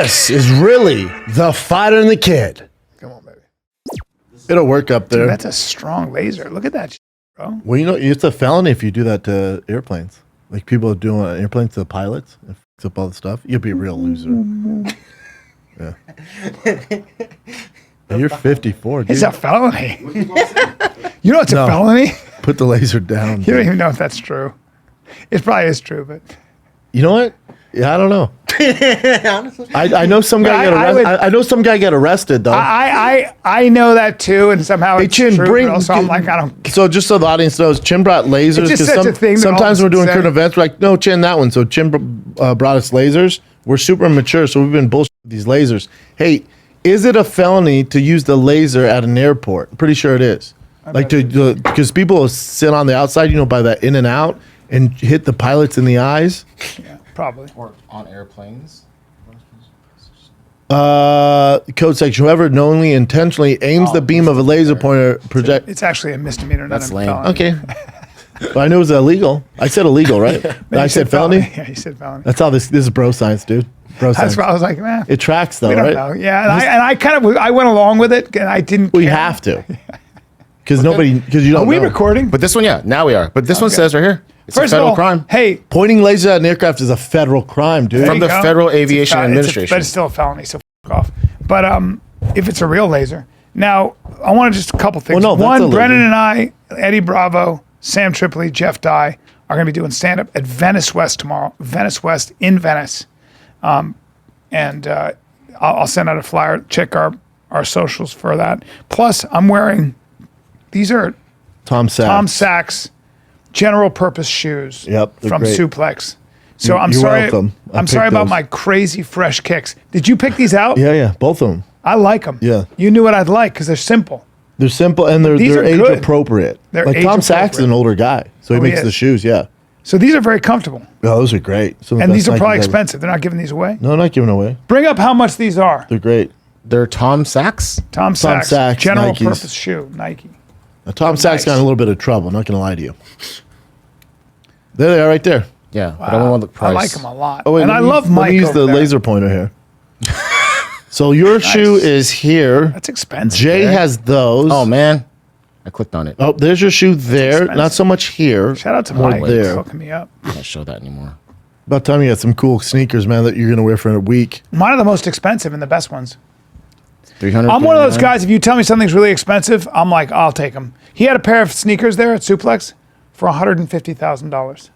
This is really the fighter and the kid. Come on, baby. It'll work up there. Dude, that's a strong laser. Look at that, bro. Well, you know, it's a felony if you do that to airplanes. Like people are doing airplanes to the pilots and fix up all the stuff. You'll be a real loser. Yeah. You're 54, dude. It's a felony. You know it's a felony? Put the laser down. You don't even know if that's true. It probably is true, but you know what? Yeah, I don't know. Honestly, I know some guy got arrested. I know some guy got arrested though. I know that too, and somehow it's Chin, true. But also, I'm like, I don't. So just so the audience knows, Chin brought lasers. It's just such a thing that Sometimes all we're doing say. current events. We're like, no, Chin, that one. So Chin brought us lasers. We're super mature, so we've been bullshitting these lasers. Hey, is it a felony to use the laser at an airport? I'm pretty sure it is. Like because people will sit on the outside, you know, by that in and out, and hit the pilots in the eyes. Yeah, probably. Or on airplanes. Code section: whoever knowingly, intentionally aims the beam of a laser pointer project. It's actually a misdemeanor, not That's a lame. felony. Okay. But I know it was illegal. I said illegal, right? I said felony. Yeah, you said felony. That's how this is bro science, dude. Bro science. That's why I was like, man. It tracks though, We don't right? know. Yeah, and I kind of went along with it, and I didn't. We care. have to. Because you don't Are we know. recording? But this one, yeah, now we are. But this one says right here, it's First a federal of all, crime. hey, Pointing lasers at an aircraft is a federal crime, dude. From there the you go. Federal It's a Aviation Administration. but it's still a felony, so f off. But if it's a real laser, now I want to just a couple things. Well, no, that's a One, laser. Brennan and I, Eddie Bravo, Sam Tripoli, Jeff Dye are going to be doing stand up at Venice West tomorrow. Venice West in Venice, and I'll send out a flyer. Check our socials for that. Plus, I'm wearing these are Tom Sachs general purpose shoes. Yep, they're from great. Suplex. So I'm You're sorry. welcome. I I'm sorry picked about those. my crazy fresh kicks. Did you pick these out? Yeah, both of them. I like them. Yeah. You knew what I'd like because they're simple. They're simple and These they're are age good. appropriate. They're like age Tom Sachs is an appropriate. older guy, so he Oh, he makes the is. shoes. Yeah, So these are very comfortable. oh, those are great. Some of the And best these are Nikes probably ever. expensive. They're not giving these away. No, not giving away. Bring up how much these are. They're great. They're Tom Sachs. Tom Sachs, Sachs, general Nikes. purpose shoe, Nike. Now, Tom Sachs got in a little bit of trouble. I'm not going to lie to you. There they are, right there. Yeah, but I don't want the I price. like them a lot. Oh, wait, and let I me- love Let Mike me use over the there. laser pointer here. So your shoe is here. That's expensive. Jay has those. Oh man, I clicked on it. Oh, there's your shoe there. expensive. Not so much here. Shout out to More Mike there. for hooking me up. I can't show that anymore. About time you got some cool sneakers, man, that you're going to wear for a week. Mine are the most expensive and the best ones. 300. I'm one of those guys, if you tell me something's really expensive, I'm like, I'll take them. He had a pair of sneakers there at Suplex for $150,000.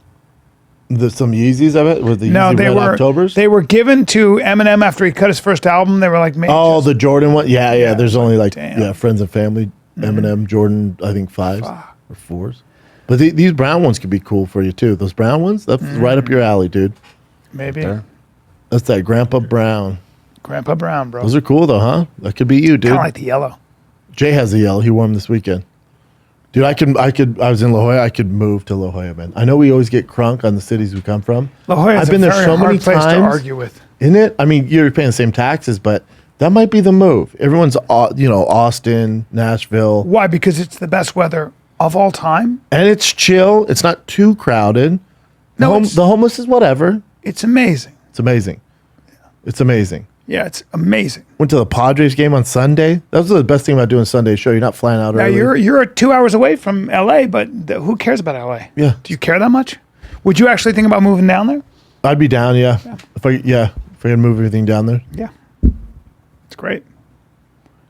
Some Yeezys of it? With the No, Yeezy they Red were Octobers? they were given to Eminem after he cut his first album. They were like, man, Oh, the Jordan one? Yeah. There's only like, damn. friends and family. Eminem, Jordan, I think 5s or 4s. But these brown ones could be cool for you too. Those brown ones, that's right up your alley, dude. maybe There. That's that Grandpa Brown. Grandpa Brown, bro. Those are cool though, huh? That could be you, dude. Kind of like the yellow. Jay has the yellow. He wore them this weekend. Dude, I was in La Jolla. I could move to La Jolla, man. I know we always get crunk on the cities we come from. La Jolla is I've been a there very so hard many place times. to argue with. Isn't it? I mean, you're paying the same taxes, but that might be the move. Everyone's, Austin, Nashville, Why? Because it's the best weather of all time. and it's chill. It's not too crowded. No, The homeless is whatever. it's amazing. It's amazing. It's amazing. Yeah, it's amazing. Went to the Padres game on Sunday. That was the best thing about doing a Sunday show. You're not flying out Now early. you're 2 hours away from LA, but who cares about LA? Yeah. Do you care that much? Would you actually think about moving down there? I'd be down, yeah. If I could move everything down there, Yeah. It's great.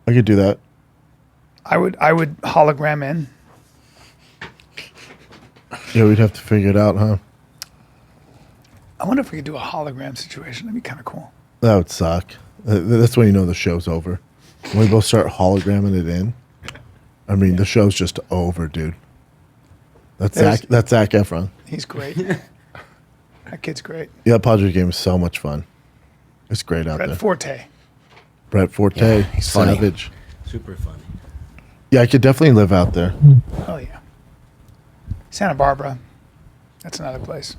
I could do that. I would hologram in. Yeah, we'd have to figure it out, huh? I wonder if we could do a hologram situation. That'd be kind of cool. That would suck. That's when you know the show's over. When we both start hologramming it in. I mean, the show's just over, dude. That's Zach Efron. He's great. That kid's great. Yeah, Padres game is so much fun. It's great out Brett there. Forte. Brett Forte, Yeah, he's funny. Savage. super funny. Yeah, I could definitely live out there. Oh yeah. Santa Barbara. That's another place.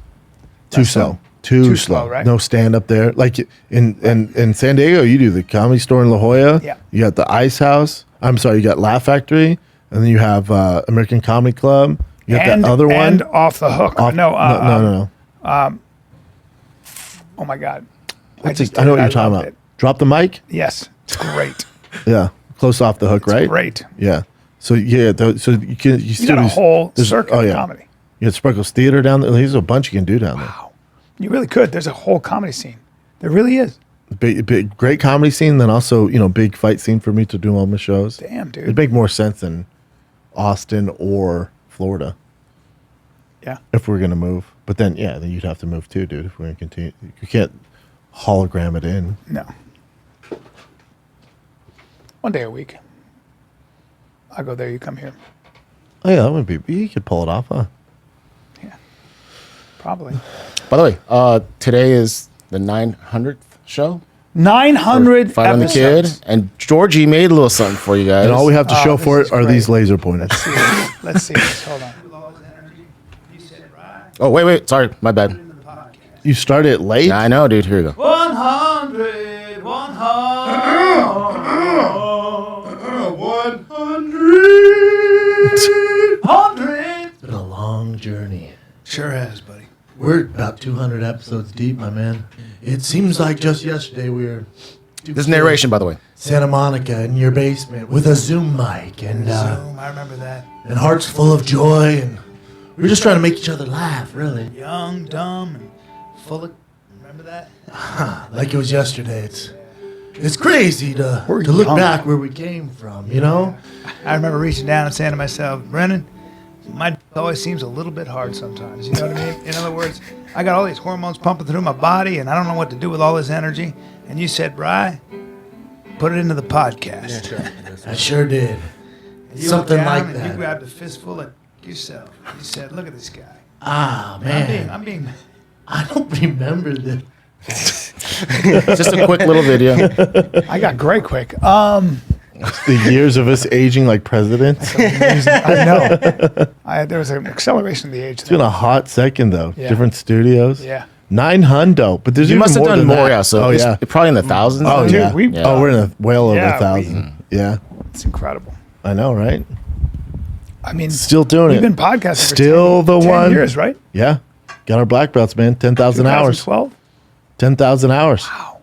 Too slow. Too slow. right? No stand up there. Like in San Diego, you do the Comedy Store in La Jolla. Yeah. You got the Ice House. I'm sorry, you got Laugh Factory, and then you have American Comedy Club. You got that other one. And Off the Hook. No. Oh my God. I know what you're talking about. Drop the mic. Yes, it's great. Yeah, close off the hook, right? Great. Yeah. So yeah, so you still got a do- whole there's- circuit of comedy. You got Sparkles Theater down there. There's a bunch you can do down there. You really could. There's a whole comedy scene. There really is. Big, great comedy scene. Then also, big fight scene for me to do all my shows. Damn, dude. It'd make more sense than Austin or Florida Yeah. if we're gonna move. But then you'd have to move too, dude. If we're gonna continue, you can't hologram it in. No. One day a week. I'll go there. You come here. Oh yeah, that would be. You could pull it off, huh? Yeah. Probably. By the way, today is the 900th show. 900 Fight on the episodes. Kid. And Georgie made a little something for you guys. And all we have to show this for is it are great. these laser pointers. Let's see this. Hold on. Oh, wait. Sorry. My bad. You started it late. Yeah, I know, dude. Here we go. 100, 100. It's been a long journey. Sure has, buddy. We're about 200 episodes deep, my man. It seems like just yesterday we were. This is narration, by the way. Santa Monica in your basement with a Zoom mic and I remember that. and hearts full of joy, and we were just trying to make each other laugh, really, Young, dumb, and full of. Remember that? like it was yesterday. It's crazy to We're look young. back where we came from, you know. I remember reaching down and saying to myself, Brennan, my d- always seems a little bit hard sometimes. You know what I mean? In other words, I got all these hormones pumping through my body, and I don't know what to do with all this energy. And you said, Bri, put it into the podcast. I sure did. And you Something looked down like and that. You grabbed a fistful of yourself. You said, look at this guy. Ah, man, I'm being. I don't remember this. Just a quick little video. I got great quick. The years of us aging like presidents. It's I know. There was an acceleration of the age. been a hot second though. Yeah. Different studios. Yeah. 900, but there's You even must have more done than more, that. yeah. So oh it's yeah. probably in the thousands. Oh Dude, yeah. we- Yeah. Oh, we're in a well over Yeah, 1,000. Yeah, It's incredible. I know, right? I mean, Still doing we've it. been podcasting Still for 10 the one. years, right? Yeah, got our black belts, man. 10,000 hours. 2012? 10,000 hours. Wow.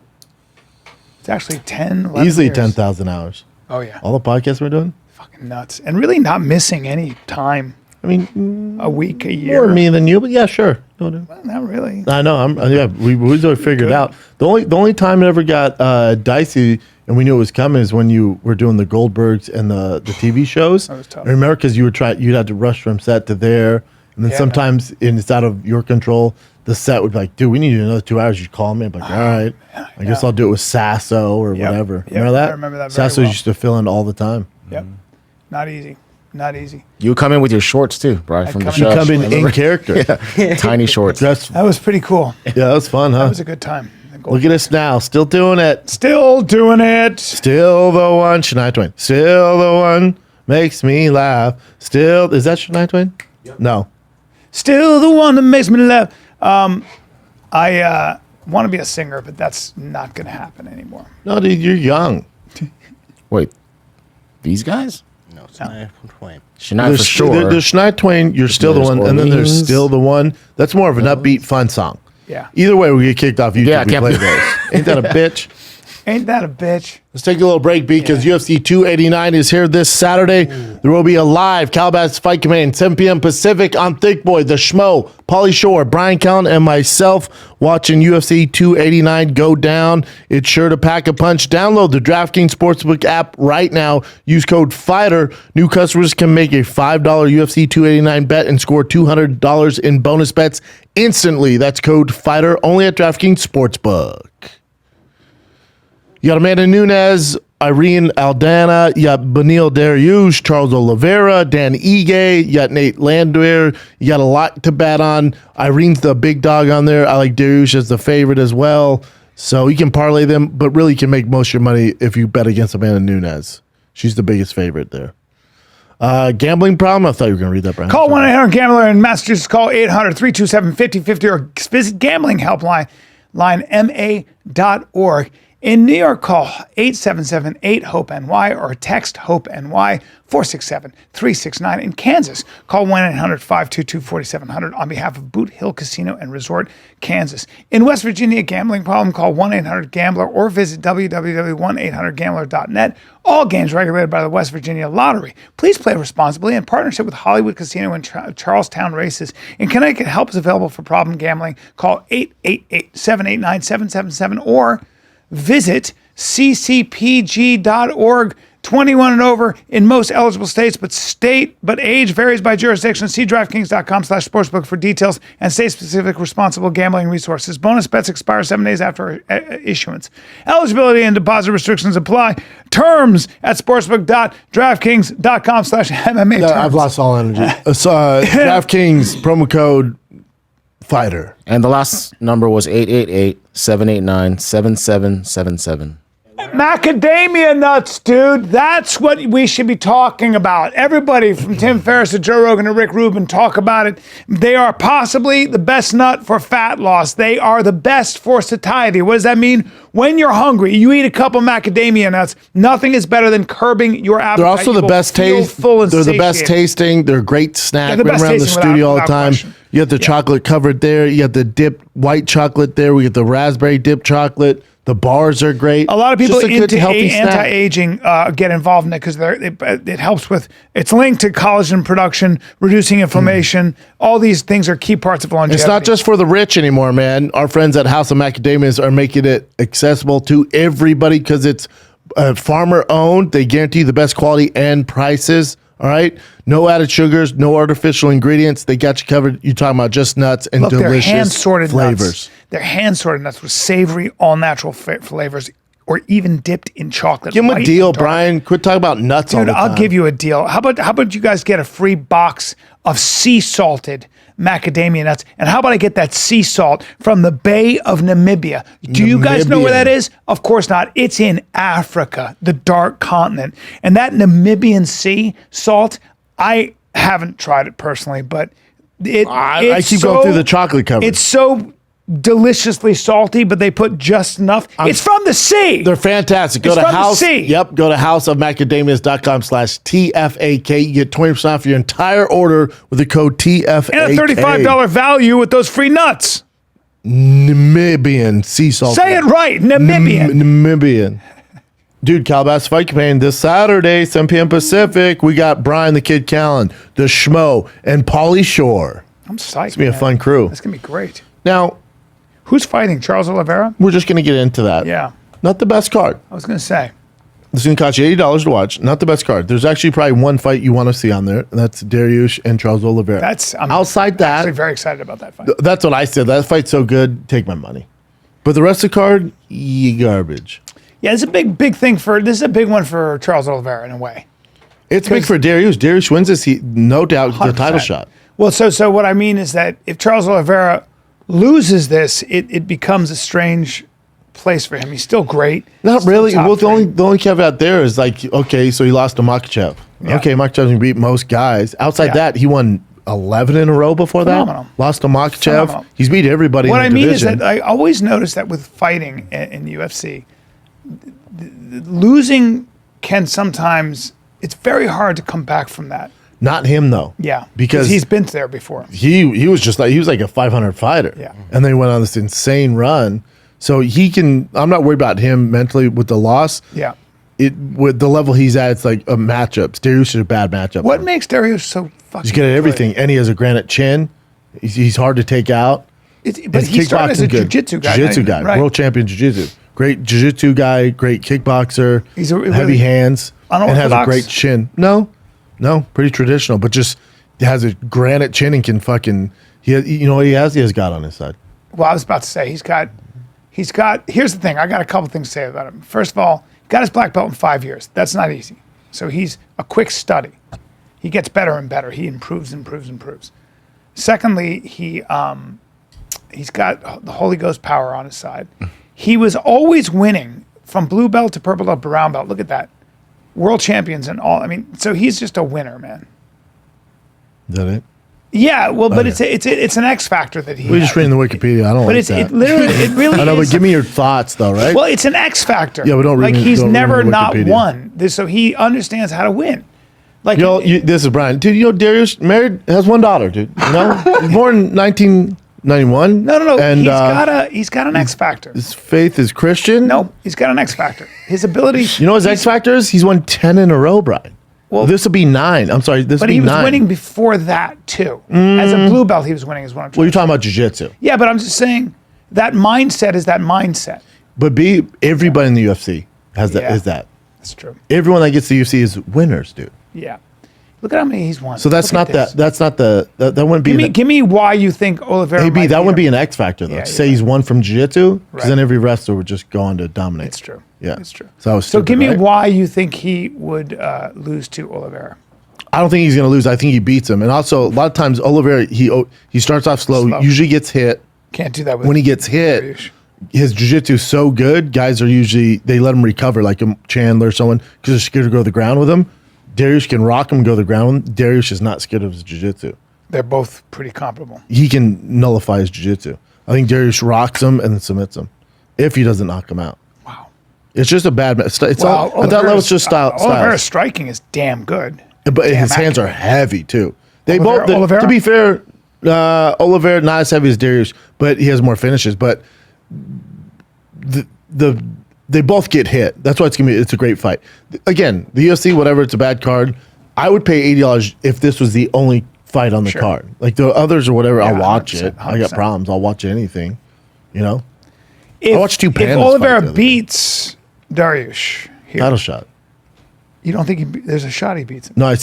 It's actually 10, 11 Easily years. 10,000 hours. Oh, yeah. All the podcasts we're doing. Fucking nuts. And really not missing any time. I mean, A week, a year. more me than you, but yeah, sure. No, no. Well, not really. I know. We always figured it out. The only time it ever got dicey and we knew it was coming is when you were doing the Goldbergs and the TV shows. That was tough. I remember because you'd have to rush from set to there, and then Yeah, sometimes and it's out of your control. The set would be like, "Dude, we need another 2 hours." You'd call me, I'm like, "All right, I guess I'll do it with Sasso or Yep. whatever." Yep. Remember that? I remember that very Sasso well. used to fill in all the time. Yep. Not easy. Not easy. You come in with your shorts too, Brian, from the come in- show. You come in Remember? character. Tiny shorts. That's That was pretty cool. that was fun, huh? That was a good time. Look at us now, still doing it. Still doing it. Still the one, Shania Twain. Still the one makes me laugh. Still, is that Shania Twain? No. Still the one that makes me laugh. I want to be a singer, but that's not going to happen anymore. No, dude, you're young. Wait, these guys? No, it's not Twain. Shania for sure. There's Shania Twain, you're still the There's one, and then there's Orleans. still the one. That's more of an upbeat, fun song. Yeah. Either way, we get kicked off YouTube. Yeah, I we can't play be- those. Ain't that a bitch? Ain't that a bitch? Let's take a little break because UFC 289 is here this Saturday. There will be a live Calabasas Fight Command, 7 p.m. Pacific on Thick Boy, The Schmo, Pauly Shore, Bryan Callen, and myself watching UFC 289 go down. It's sure to pack a punch. Download the DraftKings Sportsbook app right now. Use code FIGHTER. New customers can make a $5 UFC 289 bet and score $200 in bonus bets instantly. That's code FIGHTER only at DraftKings Sportsbook. You got Amanda Nunes, Irene Aldana, you got Benil Dariush, Charles Oliveira, Dan Ige, you got Nate Landwehr. You got a lot to bet on. Irene's the big dog on there. I like Dariush as the favorite as well. So you can parlay them, but really you can make most of your money if you bet against Amanda Nunes. She's the biggest favorite there. Gambling problem? I thought you were going to read that, Brian. Call 1-800-GAMBLER in Massachusetts. Call 800-327-5050 or visit Gambling Helpline, line ma.org. In New York, call 877-8-HOPE-NY or text HOPE-NY 467-369. In Kansas, call 1-800-522-4700 on behalf of Boot Hill Casino and Resort, Kansas. In West Virginia, gambling problem, call 1-800-GAMBLER or visit www.1800gambler.net. All games regulated by the West Virginia Lottery. Please play responsibly in partnership with Hollywood Casino and Charlestown Races. In Connecticut, help is available for problem gambling. Call 888-789-777 or visit ccpg.org. 21 and over in most eligible states, but age varies by jurisdiction. See draftkings.com/sportsbook for details and state-specific responsible gambling resources. Bonus bets expire 7 days after issuance. Eligibility and deposit restrictions apply. Terms at sportsbook.draftkings.com/MMA. No, I've lost all energy. DraftKings promo code fighter. And the last number was 888-789-7777. Macadamia nuts, dude. That's what we should be talking about. Everybody from Tim Ferriss to Joe Rogan to Rick Rubin talk about it. They are possibly the best nut for fat loss. They are the best for satiety. What does that mean? When you're hungry, you eat a couple macadamia nuts. Nothing is better than curbing your appetite. They're also the best taste. They're the best tasting. They're a great snack. They're the We're best around the tasting studio all the without time. question. You got the chocolate covered there. You got the dipped white chocolate there. We get the raspberry dipped chocolate. The bars are great. A lot of people Just a good, into healthy snack. anti-aging get involved in it because it helps with, it's linked to collagen production, reducing inflammation. All these things are key parts of longevity. It's not just for the rich anymore, man. Our friends at House of Macadamias are making it accessible to everybody because it's farmer owned. They guarantee the best quality and prices. All right. No added sugars, no artificial ingredients. They got you covered. You're talking about just nuts and Look, they're delicious hand-sorted flavors. nuts. They're hand-sorted nuts with savory, all-natural flavors, or even dipped in chocolate. Give them a light deal, and dark. Brian. Quit talking about nuts all Dude, the time. I'll give you a deal. How about you guys get a free box of sea salted macadamia nuts? And how about I get that sea salt from the Bay of Namibia? Do you guys know where that is? Of course not. It's in Africa, the dark continent. And that Namibian sea salt, I haven't tried it personally, but I keep going through the chocolate cover. It's so deliciously salty, but they put just enough. It's from the sea. They're fantastic. Go It's to from the house. sea. Yep. Go to houseofmacadamias.com/TFAK. You get 20% off your entire order with the code TFAK. and a $35 value with those free nuts. Namibian sea salt. Say it right, Namibian. Namibian. Dude, Calabasas Fight Campaign this Saturday, 7 p.m. Pacific. We got Brian the Kid Callen, the Schmo, and Pauly Shore. I'm psyched. It's going to be a fun crew. It's going to be great. Now, Who's fighting? Charles Oliveira? we're just going to get into that. Yeah. Not the best card. I was going to say. This is going to cost you $80 to watch. Not the best card. There's actually probably one fight you want to see on there, and that's Dariush and Charles Oliveira. I'm outside that. actually very excited about that fight. That's what I said. That fight's so good. Take my money. But the rest of the card, garbage. Yeah, this is a big thing this is a big one for Charles Oliveira in a way. It's big for Dariush. Dariush wins this. He no doubt the 100%. title shot. Well, so what I mean is that if Charles Oliveira loses this, it becomes a strange place for him. He's still great. Not Still really. top Well, three. the only caveat there is like, okay, so he lost to Makhachev. Yeah. Okay, Makhachev's gonna beat most guys. Outside Yeah. that, he won 11 in a row before Phenomenal. that. Lost to Makhachev. Phenomenal. He's beat everybody What in I the mean division. is that I always notice that with fighting in the UFC, losing can sometimes, it's very hard to come back from that. Not him though. Yeah, Because he's been there before. he was like a 500 fighter. Yeah. And then he went on this insane run. So I'm not worried about him mentally with the loss. Yeah. With the level he's at, it's like a matchup. Dariush is a bad matchup. What makes Dariush so fucking He's good at good? everything, and he has a granite chin. He's hard to take out. But His he started as a kickboxing good. jiu-jitsu guy. Jiu-jitsu guy, right? world champion jiu-jitsu. Great jiu-jitsu guy, great kickboxer. He's a heavy really hands, and has a unorthodox? great chin. No, pretty traditional, but just has a granite chin and can fucking. He has God on his side. Well, I was about to say he's got. Here's the thing. I got a couple things to say about him. First of all, he got his black belt in 5 years. That's not easy. So he's a quick study. He gets better and better. He improves. Secondly, he's got the Holy Ghost power on his side. He was always winning from blue belt to purple belt to brown belt. Look at that. World champions and all. I mean, so he's just a winner, man. Is that it? Yeah, well, but it's an X factor that he. We're just reading the Wikipedia. I don't But like that. it really. I know, is. but give me your thoughts, though, right? Well, it's an X factor. Yeah, but don't read like me- he's don't read never me not Wikipedia. won. So he understands how to win. Like This is Brian. Dude, Darius married, has one daughter, dude. You know? Born in 1991. no. And He's got an X factor. his faith is Christian. No, he's got an X factor. His ability. You know what his X factor is? He's won 10 in a row, Brian. Well, this will be 9. I'm sorry, this will But be he was 9. winning before that too. As a blue belt, he was winning. Is what I'm trying Well, you're to say. talking about jiu-jitsu. Yeah, but I'm just saying that mindset is that mindset. But everybody in the UFC has that. Yeah. Is that. That's true. Everyone that gets to UFC is winners, dude. Yeah. Look at how many he's won. So that's Look not at that. this. That's not the. That wouldn't be. Give me why you think Oliveira. AB, might that beat wouldn't be him. an X factor though. Yeah, To you're say he's won from jiu-jitsu, because Right. then every wrestler would just go on to dominate. It's true. Yeah, It's true. So, that was So stupid, give me right? why you think he would lose to Oliveira. I don't think he's going to lose. I think he beats him. And also, a lot of times, Oliveira he starts off slow. Usually gets hit. Can't do that with When he gets hit, his jiu-jitsu is so good. Guys are usually they let him recover, like a Chandler or someone, because they're scared to go to the ground with him. Darius can rock him, go to the ground with him. Darius is not scared of his jiu-jitsu. They're both pretty comparable. He can nullify his jiu-jitsu. I think Darius rocks him and then submits him if he doesn't knock him out. Wow. It's just a bad. It's all, at that Oliveira's- level. It's just style. Oliveira's striking is damn good. But Damn his hands are accurate. heavy too. They Oliveira? both. To be fair, Oliveira not as heavy as Darius, but he has more finishes. But they both get hit. That's why it's a great fight. Again, the UFC, whatever, it's a bad card. I would pay $80 if this was the only fight on the Sure. card. Like the others or whatever, I'll Yeah, watch 100%, it. I got 100%. problems. I'll watch anything. You know, If, watched two if pandas fight Oliveira the other day. beats Darius here, title shot. you don't think there's a shot he beats him? No, I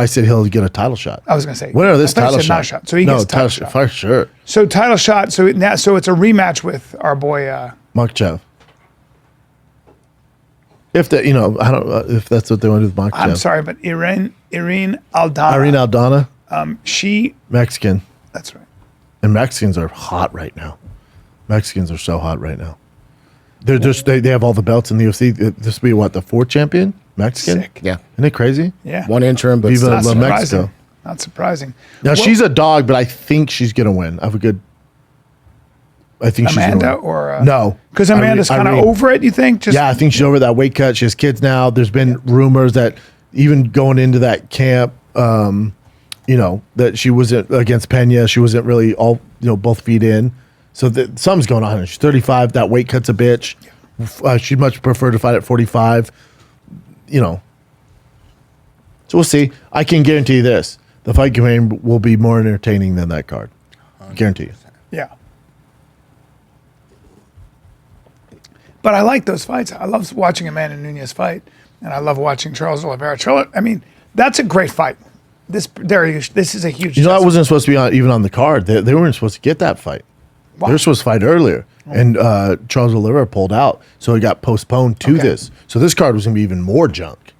said he'll get a title shot. I was going to say. Winner of this I thought you title said shot. not a shot. So he gets a title shot. for sure. So title shot. So it's a rematch with our boy. Makhachev. If that, I don't know if that's what they want to do with Makhachev. I'm sorry, but Irene Aldana. Irene Aldana, She. Mexican. That's right. And Mexicans are hot right now. Mexicans are so hot right now. They're just they have all the belts in the UFC. This will be what, the 4th champion? Mexican? Sick. Yeah. Isn't it crazy? Yeah. One interim, but Viva still- Not La surprising. Mexico. Not surprising. Now Well, she's a dog, but I think she's gonna win. I think she's Amanda gonna win. or No. because Amanda's kind of Irene. over it. You think? Just Yeah, I think she's over that weight cut. She has kids now. There's been rumors that even going into that camp, that she wasn't against Pena. She wasn't really all, both feet in. So something's going on. She's 35. That weight cut's a bitch. She'd much prefer to fight at 45. So we'll see. I can guarantee you this: the fight campaign will be more entertaining than that card. Guarantee you. Yeah. But I like those fights. I love watching Amanda Nunes fight, and I love watching Charles Oliveira. That's a great fight. This is a huge. That wasn't supposed to be even on the card. They weren't supposed to get that fight. Wow. They were supposed to fight earlier, and Charles Oliveira pulled out, so it got postponed to Okay. this. So this card was going to be even more junk.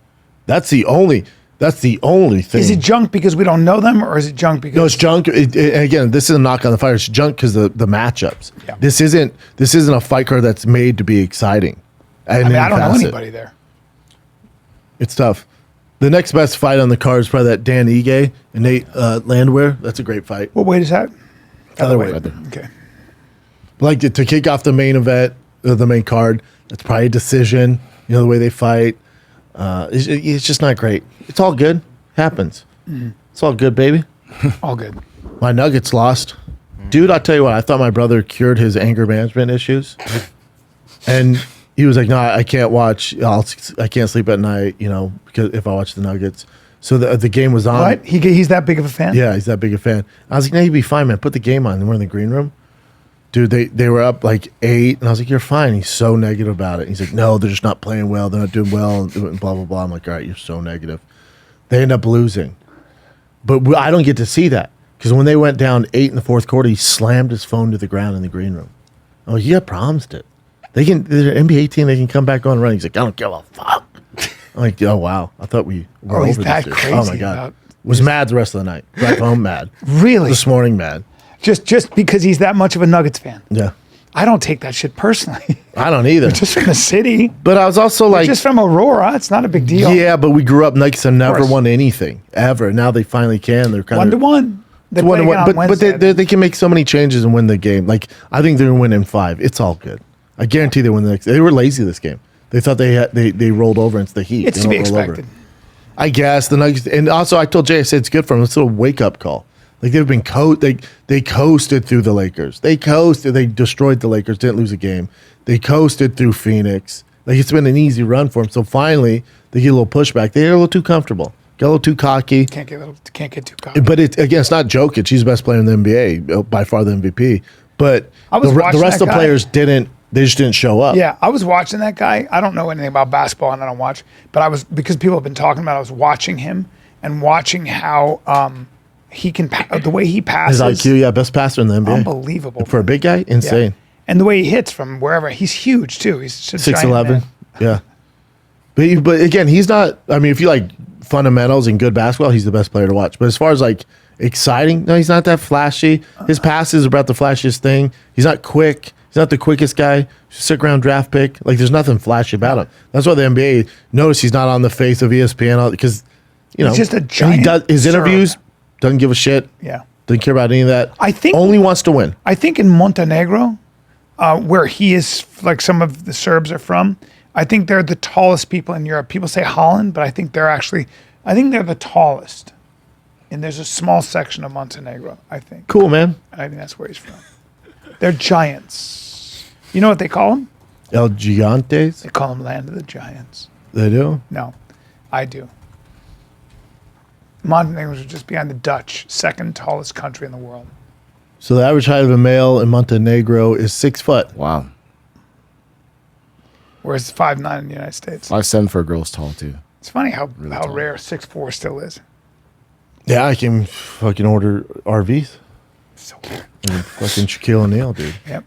That's the only thing. Is it junk because we don't know them, or is it junk because No, it's junk. Again, this is a knock on the fight. It's junk because the matchups. Yeah. This isn't a fight card that's made to be exciting. I don't know anybody there. It's tough. The next best fight on the card is probably that Dan Ige and Nate Landwehr. That's a great fight. What weight is that? Featherweight. Okay. Like to kick off the main event, the main card. That's probably a decision. The way they fight. It's just not great. It's all good. Happens. It's all good, baby. All good. My Nuggets lost. Dude, I'll tell you what. I thought my brother cured his anger management issues. And he was like, no, I can't watch. I can't sleep at night, because if I watch the Nuggets. So the game was on. What? He's that big of a fan? Yeah, he's that big a fan. I was like, no, you'd be fine, man. Put the game on. And we're in the green room. Dude, they were up like 8. And I was like, you're fine. He's so negative about it. He's like, no, they're just not playing well. They're not doing well. And blah, blah, blah. I'm like, all right, you're so negative. They end up losing. But I don't get to see that. Because when they went down 8 in the 4th quarter, he slammed his phone to the ground in the green room. Oh, you got problems, dude. They're an NBA team. They can come back on and run. He's like, I don't give a fuck. I'm like, oh, wow. I thought we were he's over that this. crazy Oh, my God. about- Was mad the rest of the night. Back home mad. Really? This morning mad. Just because he's that much of a Nuggets fan. Yeah. I don't take that shit personally. I don't either. Just from the city. But I was also like, Just from Aurora. It's not a big deal. yeah, but we grew up Nuggets have never course. won anything ever. Now they finally can. They're kind 1 of to 1. They It's play again on but Wednesday. they can make so many changes and win the game. Like I think they're gonna win in 5. It's all good. I guarantee they win the next. They were lazy this game. They thought they rolled over into the Heat. It's They to be don't roll over. expected. I guess the Nuggets, and also I told Jay, I said it's good for them. It's a little wake up call. Like they've been they coasted through the Lakers. They coasted. They destroyed the Lakers. Didn't lose a game. They coasted through Phoenix. Like it's been an easy run for them. So finally they get a little pushback. They're a little too comfortable. Got a little too cocky. Can't get too cocky. But it's not Jokic. He's the best player in the NBA, by far the MVP. But I was the watching rest that of the guy. players didn't. They just didn't show up. Yeah, I was watching that guy. I don't know anything about basketball and I don't watch, but I was, because people have been talking about it, I was watching him and watching how he can, the way he passes. His IQ, yeah, best passer in the NBA. Unbelievable. For a big guy, Yeah. insane. And the way he hits from wherever, he's huge too. He's just 6'11". Yeah. But again, he's not, I mean, if you like fundamentals and good basketball, he's the best player to watch. But as far as like exciting, no, he's not that flashy. His passes are about the flashiest thing. He's not quick. He's not the quickest guy. He's a sick-round draft pick. Like, there's nothing flashy about him. That's why the NBA notice he's not on the face of ESPN because, you know, He's just a and giant he does his serve. interviews. Doesn't give a shit. Yeah. Doesn't care about any of that. I think- only wants to win. I think in Montenegro, where he is, like some of the Serbs are from, I think they're the tallest people in Europe. People say Holland, but I think they're the tallest. And there's a small section of Montenegro, I think. Cool, man. I think that's where he's from. They're giants. You know what they call them? El Gigantes. They call them Land of the Giants. They do. No, I do. Montenegro would just behind the Dutch, second tallest country in the world. So the average height of a male in Montenegro is 6 foot. Wow. Whereas 5'9" in the United States. 5'7" for a girl's tall too. It's funny how tall. rare 6'4" still is. Yeah, I can fucking order RVs. So weird. And fucking Shaquille O'Neal, dude. Yep.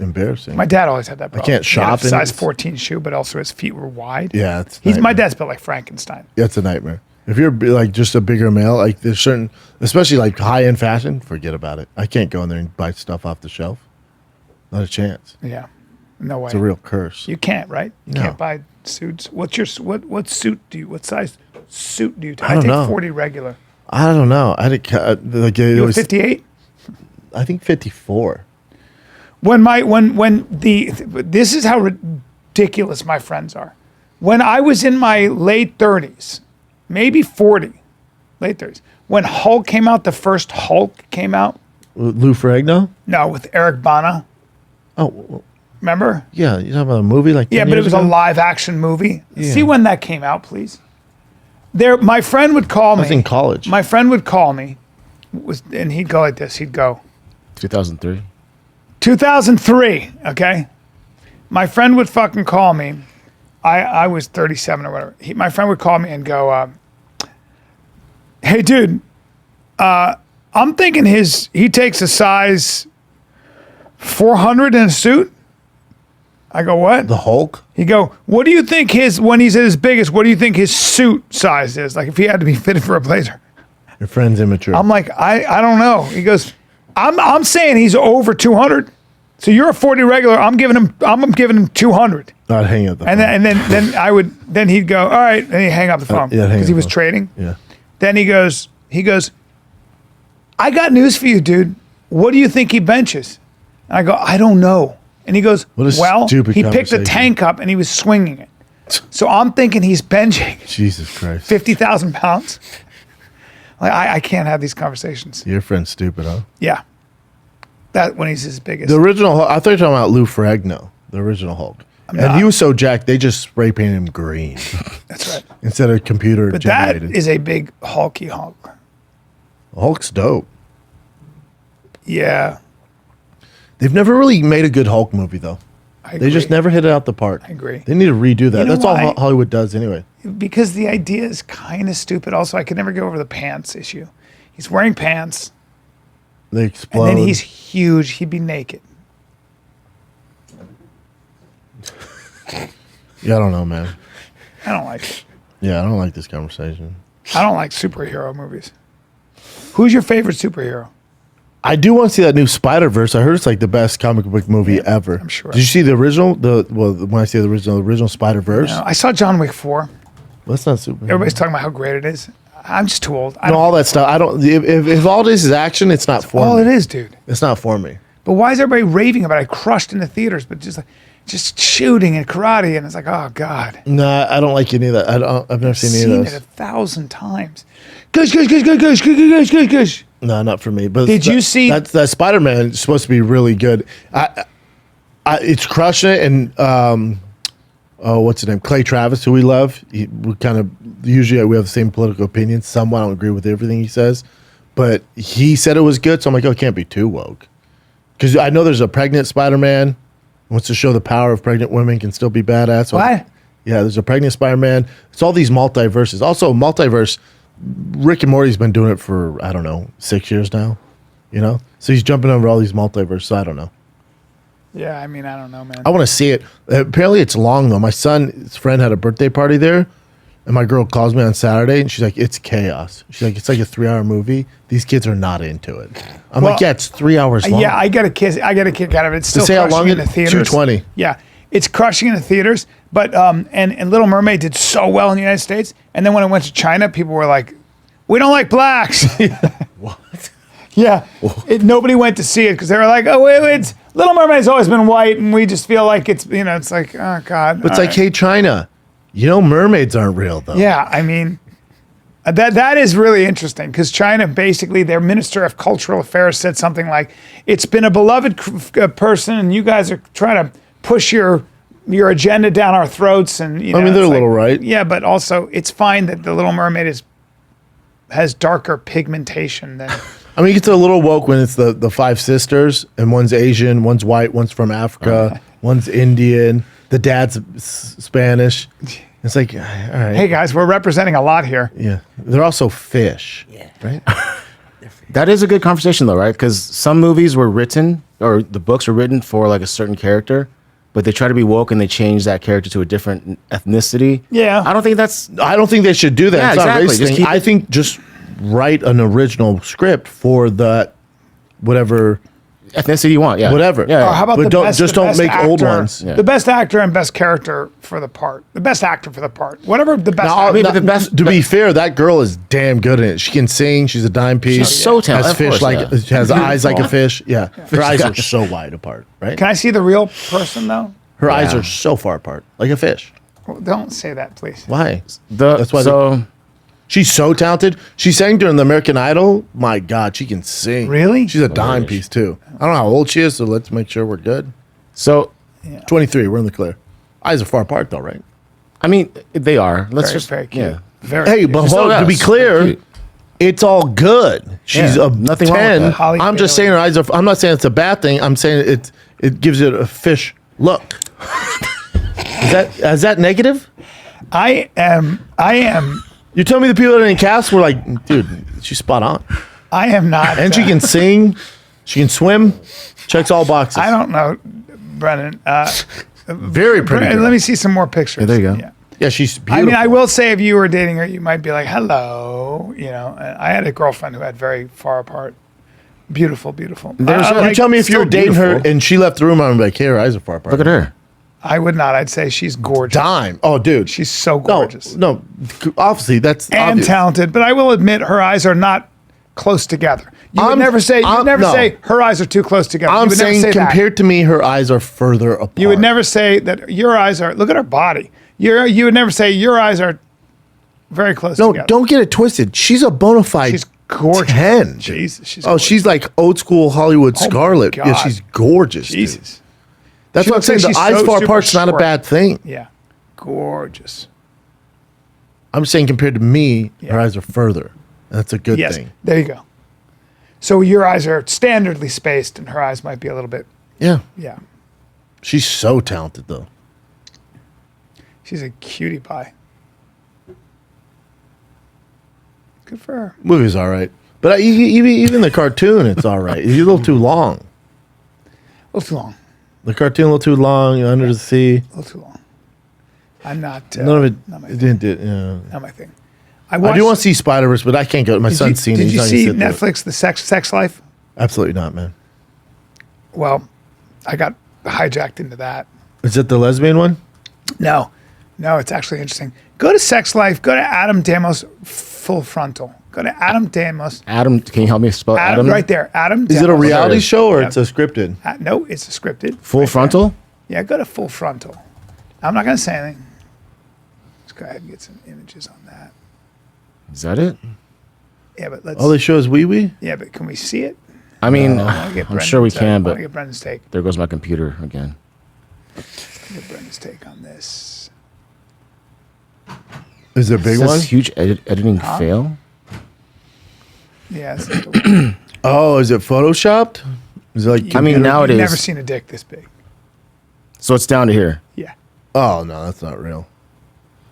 Embarrassing. My dad always had that problem. can't He had shop a in size it. 14 shoe, but also his feet were wide. Yeah, it's My nightmare. dad's built like Frankenstein. That's a nightmare. If you're like just a bigger male, like there's certain, especially like high end fashion, forget about it. I can't go in there and buy stuff off the shelf. Not a chance. Yeah. No way. It's a real curse. You can't, right? You No. can't buy suits. What's your what suit do you? What size suit do you take? I don't take know. 40 regular. I don't know. I did like it You was. 58. I think 54. This is how ridiculous my friends are. When I was in my late 30s, maybe 40, late 30s, when Hulk came out, the first Hulk came out. Lou Ferrigno. No, with Eric Bana. Oh, Remember? yeah. You talking about a movie like? 10 Yeah, but it years was a ago? live action movie. Yeah. See when that came out, please. My friend would call me. I was in college. My friend would call me, and he'd go like this. He'd go, 2003. 2003, okay? My friend would fucking call me. I was 37 or whatever. My friend would call me and go, hey, dude, I'm thinking he takes a size 400 in a suit. I go, what? The Hulk. He go, what do you think when he's at his biggest, what do you think his suit size is? Like if he had to be fitted for a blazer. Your friend's immature. I'm like, I don't know. He goes, I'm saying he's over 200. So you're a 40 regular. I'm giving him 200. Not hanging up the phone. And then he'd go, all right, and he'd hang up the phone yeah, hang because up he the was phone. trading. Yeah. Then he goes, I got news for you, dude. What do you think he benches? And I go, I don't know. And he goes, What a well, stupid he picked a conversation. tank up and he was swinging it. So I'm thinking he's benching Jesus Christ. 50,000 pounds. Like I can't have these conversations. Your friend's stupid, huh? Yeah. That when he's his biggest. The original Hulk, I thought you were talking about Lou Ferrigno, the original Hulk. And he was so jacked, they just spray painted him green That's right. instead of computer But that generated. is a big hulky Hulk. Hulk's dope. Yeah. They've never really made a good Hulk movie, though. I They just agree. never hit it out the park. I agree. They need to redo that. You know That's all why? Hollywood does anyway. Because the idea is kind of stupid. Also, I could never get over the pants issue. He's wearing pants, They explode. and then he's huge. He'd be naked. Yeah, I don't know, man. I don't like it. Yeah, I don't like this conversation. I don't like superhero movies. Who's your favorite superhero? I do want to see that new Spider-Verse. I heard it's like the best comic book movie ever. I'm sure. Did you see the original? When I say the original Spider-Verse. I saw John Wick 4. Well, that's not super. Everybody's talking about how great it is. I'm just too old. No, all that stuff. I don't. If all this is action, it's not for all me. it is, dude. It's not for me. But why is everybody raving about it? I crushed in the theaters, but just shooting and karate, and it's like, oh God. No, I don't like any of that. I've never seen any of Seen those. it 1,000 times. Gush. No, not for me. But Did you see- that Spider-Man is supposed to be really good? It's crushing it, and what's his name? Clay Travis, who we love. We kind of usually we have the same political opinions. Some I don't agree with everything he says, but he said it was good, so I'm like, oh, it can't be too woke. Because I know there's a pregnant Spider-Man who wants to show the power of pregnant women can still be badass. So What? Yeah, there's a pregnant Spider-Man. It's all these multiverses. Also, multiverse. Rick and Morty's been doing it for, I don't know, 6 years now. You know? So he's jumping over all these multiverses. So I don't know. Yeah, I mean, I don't know, man. I want to see it. Apparently it's long, though. My son's friend had a birthday party there. And my girl calls me on Saturday, and she's like, it's chaos. She's like, it's like a 3-hour movie. These kids are not into it. I'm like, yeah, it's 3 hours long. Yeah, I get a kick out of it. It's still say how long crushing in it- the theaters. 220. Yeah, it's crushing in the theaters. But and Little Mermaid did so well in the United States, and then when it went to China, people were like, "We don't like blacks." What? Yeah, nobody went to see it because they were like, "Oh, it's Little Mermaid's always been white, and we just feel like it's it's like, oh God." But it's like, hey, China, you know mermaids aren't real, though. Yeah, I mean, that is really interesting because China, basically, their Minister of Cultural Affairs said something like, "It's been a beloved person, and you guys are trying to push your agenda down our throats." And I mean, they're a little right. Yeah, but also it's fine that the Little Mermaid has darker pigmentation than. I mean, you get to a little woke when it's the 5 sisters, and one's Asian, one's white, one's from Africa, one's Indian, the dad's Spanish. It's like, all right. Hey guys, we're representing a lot here. Yeah. They're also fish. Yeah. Right? That is a good conversation, though, right? Because some movies were written, or the books were written for like a certain character, but they try to be woke and they change that character to a different ethnicity. Yeah. I don't think that's. I don't think they should do that. Yeah, It's not exactly. a race Just thing. keep I it- think just write an original script for that, whatever. Ethnicity you want, yeah. Whatever. Yeah. Or how about But the don't- best, just the don't best make old actor- ones. Yeah. The best actor and best character for the part. The best actor for the part. Whatever the best. Now, actor. mean, not- the best- to be fair, that girl is damn good in it. She can sing. She's a dime piece. She's so talented, Has of fish course, yeah. has eyes like a fish. Yeah. Her eyes are so wide apart, right? Can I see the real person though? Her eyes Yeah. are so far apart, like a fish. Well, don't say that, please. Why? That's why so. She's so talented. She sang during the American Idol. My God, she can sing. Really? She's a dime piece too. I don't know how old she is, so let's make sure we're good. So, 23. We're in the clear. Eyes are far apart though, right? I mean, they are. Let's Very, just. very cute. Yeah. Very. Hey, cute. but She's hold, so to be nice. clear, So cute. it's all good. She's Yeah, a nothing wrong with 10. that. Holly I'm just Bailey. saying her eyes are. I'm not saying it's a bad thing. I'm saying it gives it a fish look. Is that negative? I am. You tell me the people that didn't cast were like, dude, she's spot on, I am not. and she can sing, she can swim, checks all boxes. I don't know, Brennan. Very pretty. Brennan, girl. let me see some more pictures. Yeah, there you go. Yeah. Yeah, she's I beautiful. mean, I will say, if you were dating her, you might be like, "Hello," I had a girlfriend who had very far apart, beautiful. You tell me if you were still dating her beautiful. and she left the room, I'm like, hey, her eyes are far apart. Look at her. I would not. I'd say she's gorgeous. Dime. Oh, dude. She's so no, gorgeous no. Obviously, that's and obvious. talented. But I will admit, her eyes are not close together. You would I'm- never say. You I'm- would never no. say her eyes are too close together. I'm you would never saying say that. compared to me, her eyes are further apart. You would never say that your eyes are. Look at her body. You would never say your eyes are very close No, together. don't get it twisted. She's a bona fide. She's gorgeous. 10. Jesus, she's Oh, gorgeous. she's like old school Hollywood Oh my Scarlet. Yeah, God. she's gorgeous. dude. Jesus. That's She what I'm looks like saying. The she's eyes so far super apart's not a short. bad thing. Yeah, gorgeous. I'm saying compared to me, Yeah. her eyes are further. That's a good Yes, thing. there you go. So your eyes are standardly spaced, and her eyes might be a little bit. Yeah. Yeah, She's so talented, though. she's a cutie pie. Good for her. Movie's all right. But even the cartoon, it's all right. It's a little too long. A little too long. The cartoon a little too long. Under the Sea. A little too long. I'm not. None of it. Not my It thing. didn't. Do, yeah. Not my thing. I do want to see Spider-Verse, but I can't go. My son's seen it. Did He's you not gonna see sit through it. Netflix, The Sex Life? Absolutely not, man. Well, I got hijacked into that. Is it the lesbian one? No, No, it's actually interesting. Go to Sex Life. Go to Adam Damos Full Frontal. Go to Adam Damos. Adam, can you help me spell Adam, Adam? right there. Adam. Is it a Damos. reality is. show or Yeah. it's a scripted? No, it's a scripted. Full Right there. frontal? Yeah, go to Full Frontal. I'm not going to say anything. Let's go ahead and get some images on that. Is that it? Yeah, but let's. All they show is wee wee. Yeah, but can we see it? I mean, I wanna get I'm sure we Brendan's, can, I but want to get Brendan's take. there goes my computer again. Get Brendan's take on this. Is there a big Is one? this huge editing fail? Yeah. It's like the, Oh, is it photoshopped? Is it like? I mean, computer- I've nowadays. never seen a dick this big. So it's down to here. Yeah. Oh no, that's not real.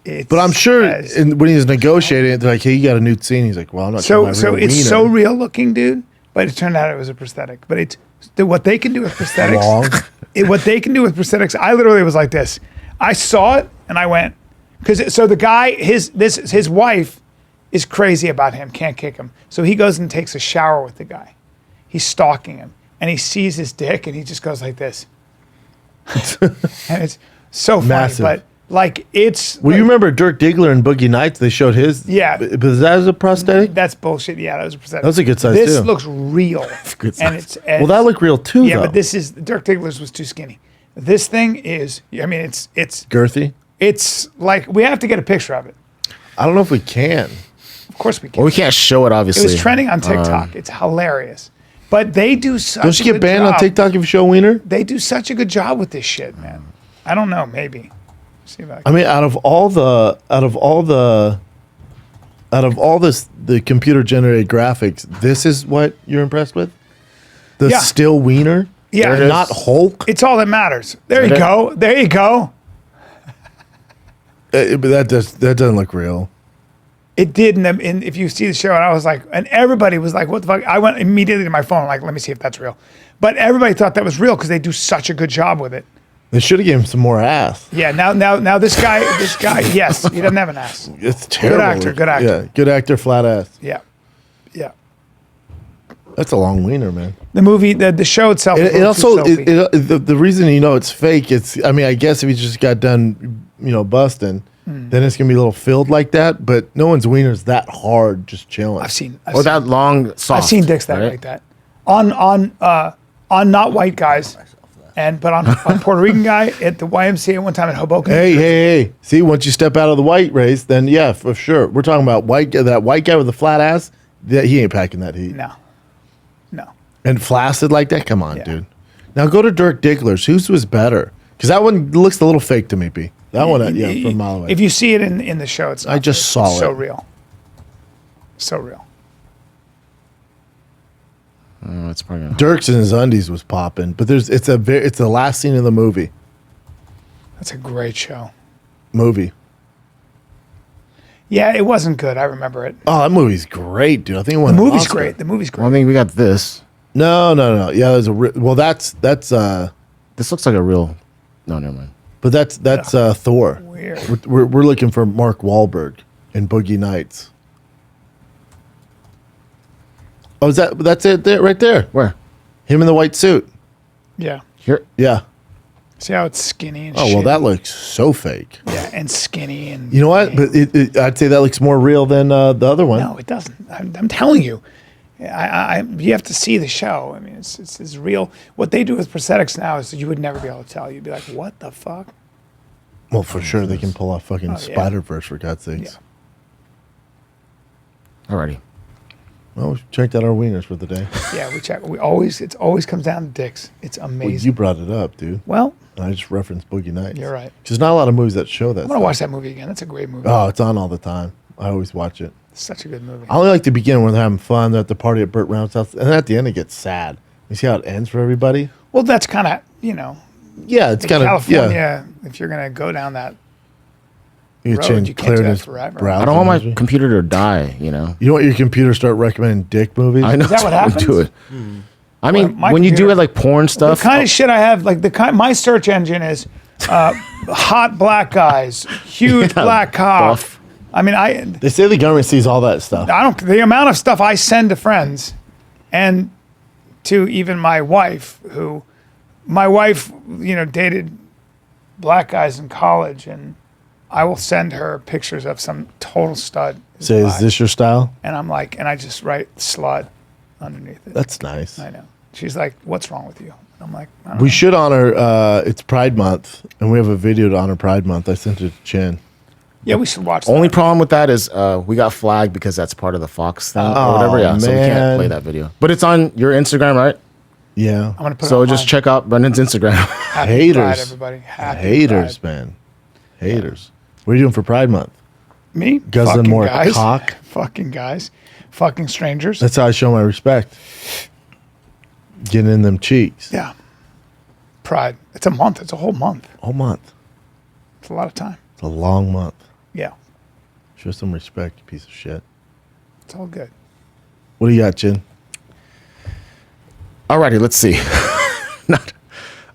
It's But I'm sure as- when he was negotiating, it, they're like, "Hey, you got a nude scene." He's like, "Well, I'm not sure." so it's so real looking, dude. But it turned out it was a prosthetic. But it's what they can do with prosthetics. long. What they can do with prosthetics. I literally was like this. I saw it and I went because so the guy his wife is crazy about him, can't kick him. So he goes and takes a shower with the guy. He's stalking him and he sees his dick and he just goes like this. And it's so funny, Massive. but like it's Well, you remember Dirk Diggler and Boogie Nights? They showed his. Yeah. But is that as a prosthetic? that's bullshit. Yeah, that was a prosthetic. That was a good size, This too. looks real. good And size. it's Well, that looked real too, yeah, though. but this is Dirk Diggler's was too skinny. This thing is, I mean, it's girthy. like we have to get a picture of it. I don't know if we can. Of course we can. Well, we can't show it, It obviously. was trending on TikTok. It's hilarious, but they do such. Don't you a get good banned job. on TikTok if you show wiener? They do such a good job with this shit, man. I don't know, maybe. See if I I can. mean, out of all the the computer generated graphics, this is what you're impressed with? The Yeah. still wiener? Yeah. And It is. not Hulk? It's all that matters. There Is you that go. There you go. But that doesn't look real. It did, and if you see the show, and I was like, and everybody was like, "What the fuck?" I went immediately to my phone, like, "Let me see if that's real." But everybody thought that was real because they do such a good job with it. They should have given him some more ass. Yeah, now this guy, yes, he doesn't have an ass. It's terrible. Good actor. Yeah, good actor, flat ass. Yeah, yeah. That's a long wiener, man. The movie, the show itself. is a It little also too soapy. the reason you know it's fake. It's I mean I guess if he just got done busting, then it's gonna be a little filled like that. But no one's wiener's that hard just chilling. I've seen Or that long, soft. I've seen dicks that right? like that on not white guys, but on Puerto Rican guy at the YMCA one time in Hoboken. Hey! See, once you step out of the white race, then yeah, for sure. We're talking about that white guy with the flat ass. That he ain't packing that heat. No. And flaccid like that. Come on, Yeah. dude. Now go to Dirk Diggler's. Whose was better? Because that one looks a little fake to me, B. That one, yeah, from a mile away. If you see it in the show, it's. I not just fake. saw It's so it. real. So real. Oh, it's probably gonna- Dirk's in his undies was popping, but it's the last scene of the movie. That's a great show. Yeah, it wasn't good. I remember it. Oh, that movie's great, dude. I think it The won an movie's Oscar. great. The movie's great. Well, I mean, we got this. No. Yeah, there's well, that's This looks like a real. No, never mind. but that's Thor. Weird. We're looking for Mark Wahlberg in Boogie Nights. Oh, that's it there right there? Where? Him in the white suit. Yeah. Here. Yeah. See how it's skinny and Oh shit? well, that looks so fake. Yeah, and skinny and. You know what? But I'd say that looks more real than the other one. No, it doesn't. I'm telling you. You have to see the show. I mean, it's real. What they do with prosthetics now is you would never be able to tell. You'd be like, what the fuck? Well, for sure they can pull off fucking yeah. Spider-Verse for God's sakes. Yeah. Alrighty. Well, we checked out our wieners for the day. Yeah, we check. It always comes down to dicks. It's Well, amazing. you brought it up, dude. Well, I just referenced Boogie Nights. You're right. There's not a lot of movies that show that. I'm gonna watch that movie again. That's a great movie. Oh, it's on all the time. I always watch it. It's such a good movie. I only like the beginning when they're having fun. They're at the party at Burt Reynolds' house, and then at the end it gets sad. You see how it ends for everybody? Well, that's kind of Yeah, it's kind of California. yeah. If you're gonna go down that, You road, change you can't do that Claritin's forever. browser I don't want my history. computer to die. You know. You don't want your computer to start recommending dick movies? I know. Is that what that's why I do it. I mean, Well, my when you do computer- it like porn stuff. the kind of shit I have, my search engine is hot black guys, huge black cock. buff. I mean, They say the government sees all that stuff. the amount of stuff I send to friends and to even my wife, dated black guys in college, and I will send her pictures of some total stud. Say, is this your style? And I'm like, and I just write slut underneath it. That's nice. I know. She's like, what's wrong with you? I'm like, I don't We know. should honor. It's Pride Month, and we have a video to honor Pride Month. I sent it to Chin. Yeah, we should watch Only that. problem with that is we got flagged because that's part of the Fox thing Oh, or whatever. Yeah, so we man. can't play that video. But it's on your Instagram, right? Yeah. I'm going to put it So on just mine. check out Brendan's Instagram. Happy Haters. Pride, everybody. Happy Haters, Pride. man. Haters. What are you doing for Pride Month? Me? Guzzling Fucking more guys. cock? Fucking guys. Fucking strangers. That's how I show my respect. Getting in them cheeks. Yeah. Pride. It's a month. It's a whole month. Whole month. It's a lot of time. It's a long month. Yeah. Show some respect, you piece of shit. It's all good. What do you got, Chin? Alrighty, let's see.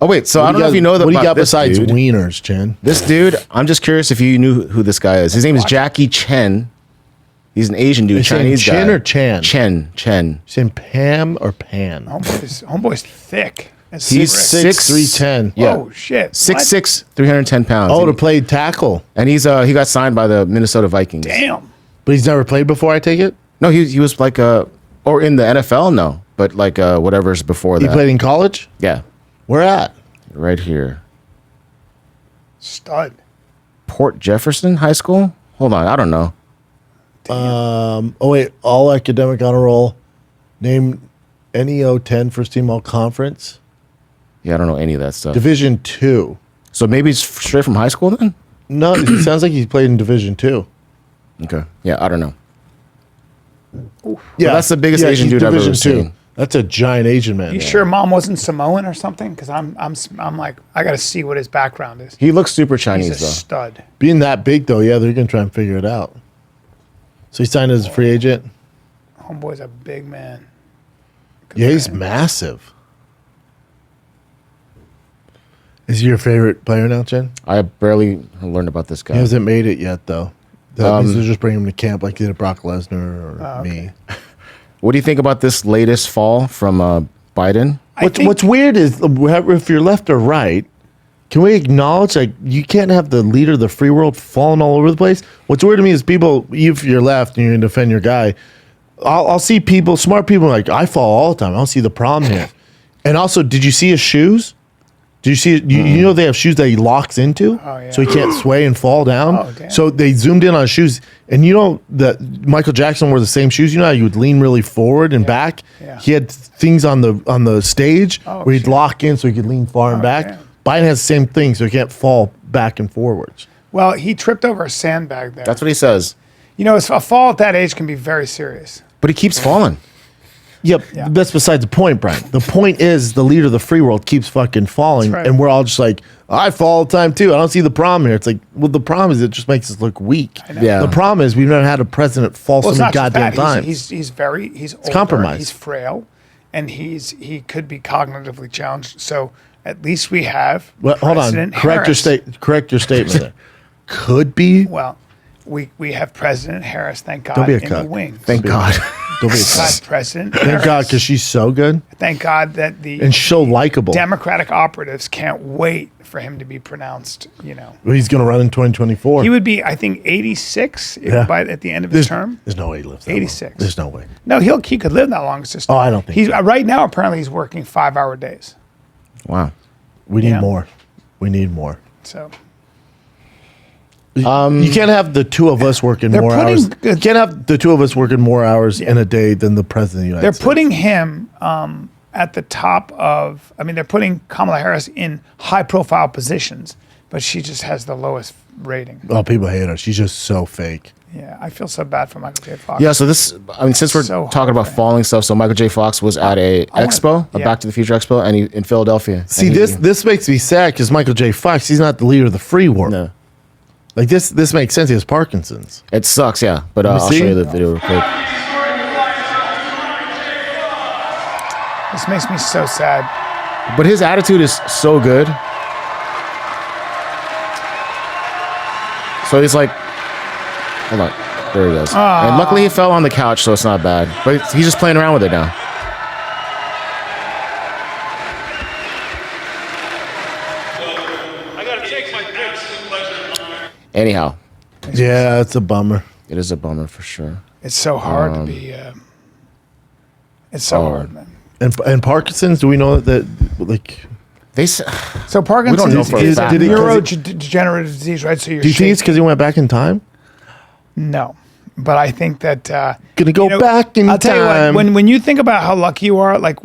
Oh wait, so I don't know if you know what do you about got this besides dude. wieners, Chin? This dude, I'm just curious if you knew who this guy is. His name is Jackie Chen. He's an Asian dude, Is he Chinese Chin guy. or Chan? Chen. Saying Pam or Pan? Homeboy's thick. As He's cigarettes. 6'3", 10. Yeah. Oh, shit. 6'6", 310 pounds. Oh, to play tackle. And he got signed by the Minnesota Vikings. Damn. But he's never played before, I take it? No, he was like or in the NFL, no, but like whatever's before He that. played in college? Yeah, Where at? right here. Stud. Port Jefferson High School? Hold on, I don't know. Oh, wait. All academic honor roll. Name NEO 10 first team all conference. Yeah, I don't know any of that stuff. Division 2. So maybe it's straight from high school then? No, it sounds like he played in Division 2. Okay. Yeah, I don't know. Yeah, that's the biggest Asian he's dude I've ever Division 2. seen. That's a giant Asian man. You sure mom wasn't Samoan or something? Because I'm like, I got to see what his background is. He looks super He's Chinese a though. stud. Being that big, though, yeah, they're going to try and figure it out. So he signed as a free agent? Homeboy's a big man. Yeah, he's massive. Is he your favorite player now, Jen? I barely learned about this guy. He hasn't made it yet, though. That means they'll just bring him to camp like they did Brock Lesnar or me. What do you think about this latest fall from Biden? What's weird is if you're left or right, can we acknowledge like you can't have the leader of the free world falling all over the place? What's weird to me is people, if you're left and you're going to defend your guy, I'll see people, smart people like, I fall all the time. I don't see the problem here. And also, did you see his shoes? Did you see it? You know they have shoes that he locks into, so he can't sway and fall down. Oh, damn. So they zoomed in on his shoes, and you know that Michael Jackson wore the same shoes. You know how you would lean really forward and back. Yeah. He had things on the stage Oh, where he'd shit. lock in so he could lean far and back. damn. Biden has the same thing, so he can't fall back and forwards. Well, he tripped over a sandbag there. That's what he says. You know, a fall at that age can be very serious. But he keeps falling. Yep, Yeah. that's besides the point, Brian. The point is the leader of the free world keeps fucking falling, That's right. and we're all just like, I fall all the time too. I don't see the problem here. It's like, well, the problem is it just makes us look weak. Yeah. The problem is we've never had a president fall Well, it's so not many just goddamn that. times. He's older, compromised. He's frail, and he could be cognitively challenged. So at least we have Well, hold on. President Correct Harris. Correct your statement there. Could be. Well, we have President Harris. Thank God Don't be a in cuck. the wings. Thank God. Don't be a God, cuck. President. Thank Harris. God, because she's so good Thank God that the and so likable. Democratic operatives can't wait for him to be pronounced. You know, He's going to run in 2024. he would be, I think, 86 Yeah. at the end of his term. There's no way he lives that long. 86. There's no way. No, he could live that long. It's just I don't think he's so. right now. Apparently, he's working 5-hour days. Wow. We need Yeah. more. We need more. So You can't have the two of us working They're more putting hours. good- You can't have the two of us working more hours in a day than the president of the United they're States. putting him at the top of. I mean, they're putting Kamala Harris in high-profile positions, but she just has the lowest rating. Oh, people hate her. She's just so fake. Yeah, I feel so bad for Michael J. Fox. Yeah, so since we're So talking hard about for him. falling stuff, so Michael J. Fox was at a expo, a yeah. Back to the Future expo, and in Philadelphia. See, And this makes me sad because Michael J. Fox, he's not the leader of the free world. No. Like this makes sense. He has Parkinson's. It sucks, yeah. But me I'll see. show you the video real quick. This makes me so sad. But his attitude is so good. So he's like, hold on. There he goes. And luckily he fell on the couch, so it's not bad. But he's just playing around with it now. Anyhow, Yeah, it's a bummer. it is a bummer for sure. It's so hard to be. It's so hard, man. And Parkinson's, do we know that like? They s- So Parkinson's don't know is for a a fact. Did he- neurodegenerative disease, right? So you're Do you think it's because he went back in time? No, but I think that Gonna go back in I'll tell you time. what. When you think about how lucky you are, like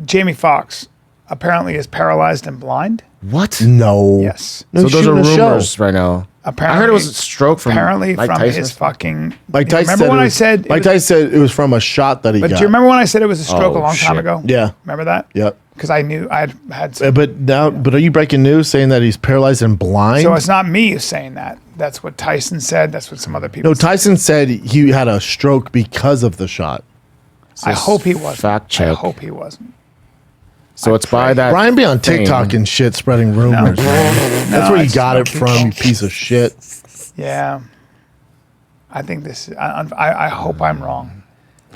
Jamie Foxx apparently is paralyzed and blind. what? No. Yes. No, So he's those are shooting a show. rumors right now. Apparently, I heard it was a stroke from apparently Mike from Tyson. his fucking. Mike Tyson remember said when it I was- said? Mike Tyson said it was from a shot that he But got. do you remember when I said it was a stroke Oh, a long time shit. ago? Yeah. Remember that? Yep. Because I knew I had. Some, But are you breaking news saying that he's paralyzed and blind? so it's not me who's saying that. That's what Tyson said. That's what some other people. No, said. Tyson said he had a stroke because of the shot. I hope he wasn't. Fact I check. hope he wasn't. So it's by that. Brian be on thing. TikTok and shit spreading rumors. Man. That's where you it's got it fucking from, you piece of shit. Yeah. I think this. I hope I'm wrong.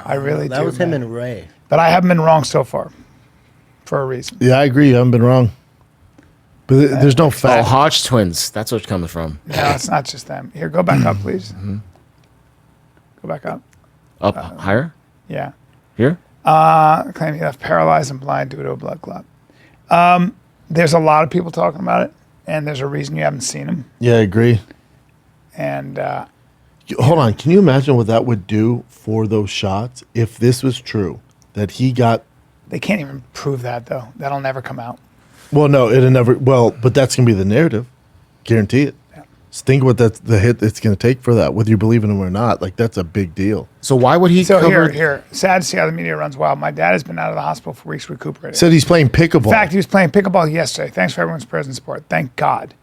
I really That do. was him man. and Ray. But I haven't been wrong so far, for a reason. Yeah, I agree. You haven't been wrong. But there's no Oh, fact. Hodge twins. That's where it's coming from. No, it's not just them. Here, go back up, please. Mm-hmm. Go back up. Up higher? Yeah. Here? Claiming he left paralyzed and blind due to a blood clot. There's a lot of people talking about it, and there's a reason you haven't seen him. Yeah, I agree. And Hold on. Can you imagine what that would do for those shots if this was true? That he got. they can't even prove that, though. That'll never come out. Well, no, it'll never. Well, but that's going to be the narrative. Guarantee it. Yeah. Just think what that's the hit it's going to take for that, whether you believe in him or not. Like, that's a big deal. So why would he So cover? here. Sad to see how the media runs wild. My dad has been out of the hospital for weeks recuperating. Said he's playing pickleball. In fact, he was playing pickleball yesterday. Thanks for everyone's prayers and support. Thank God.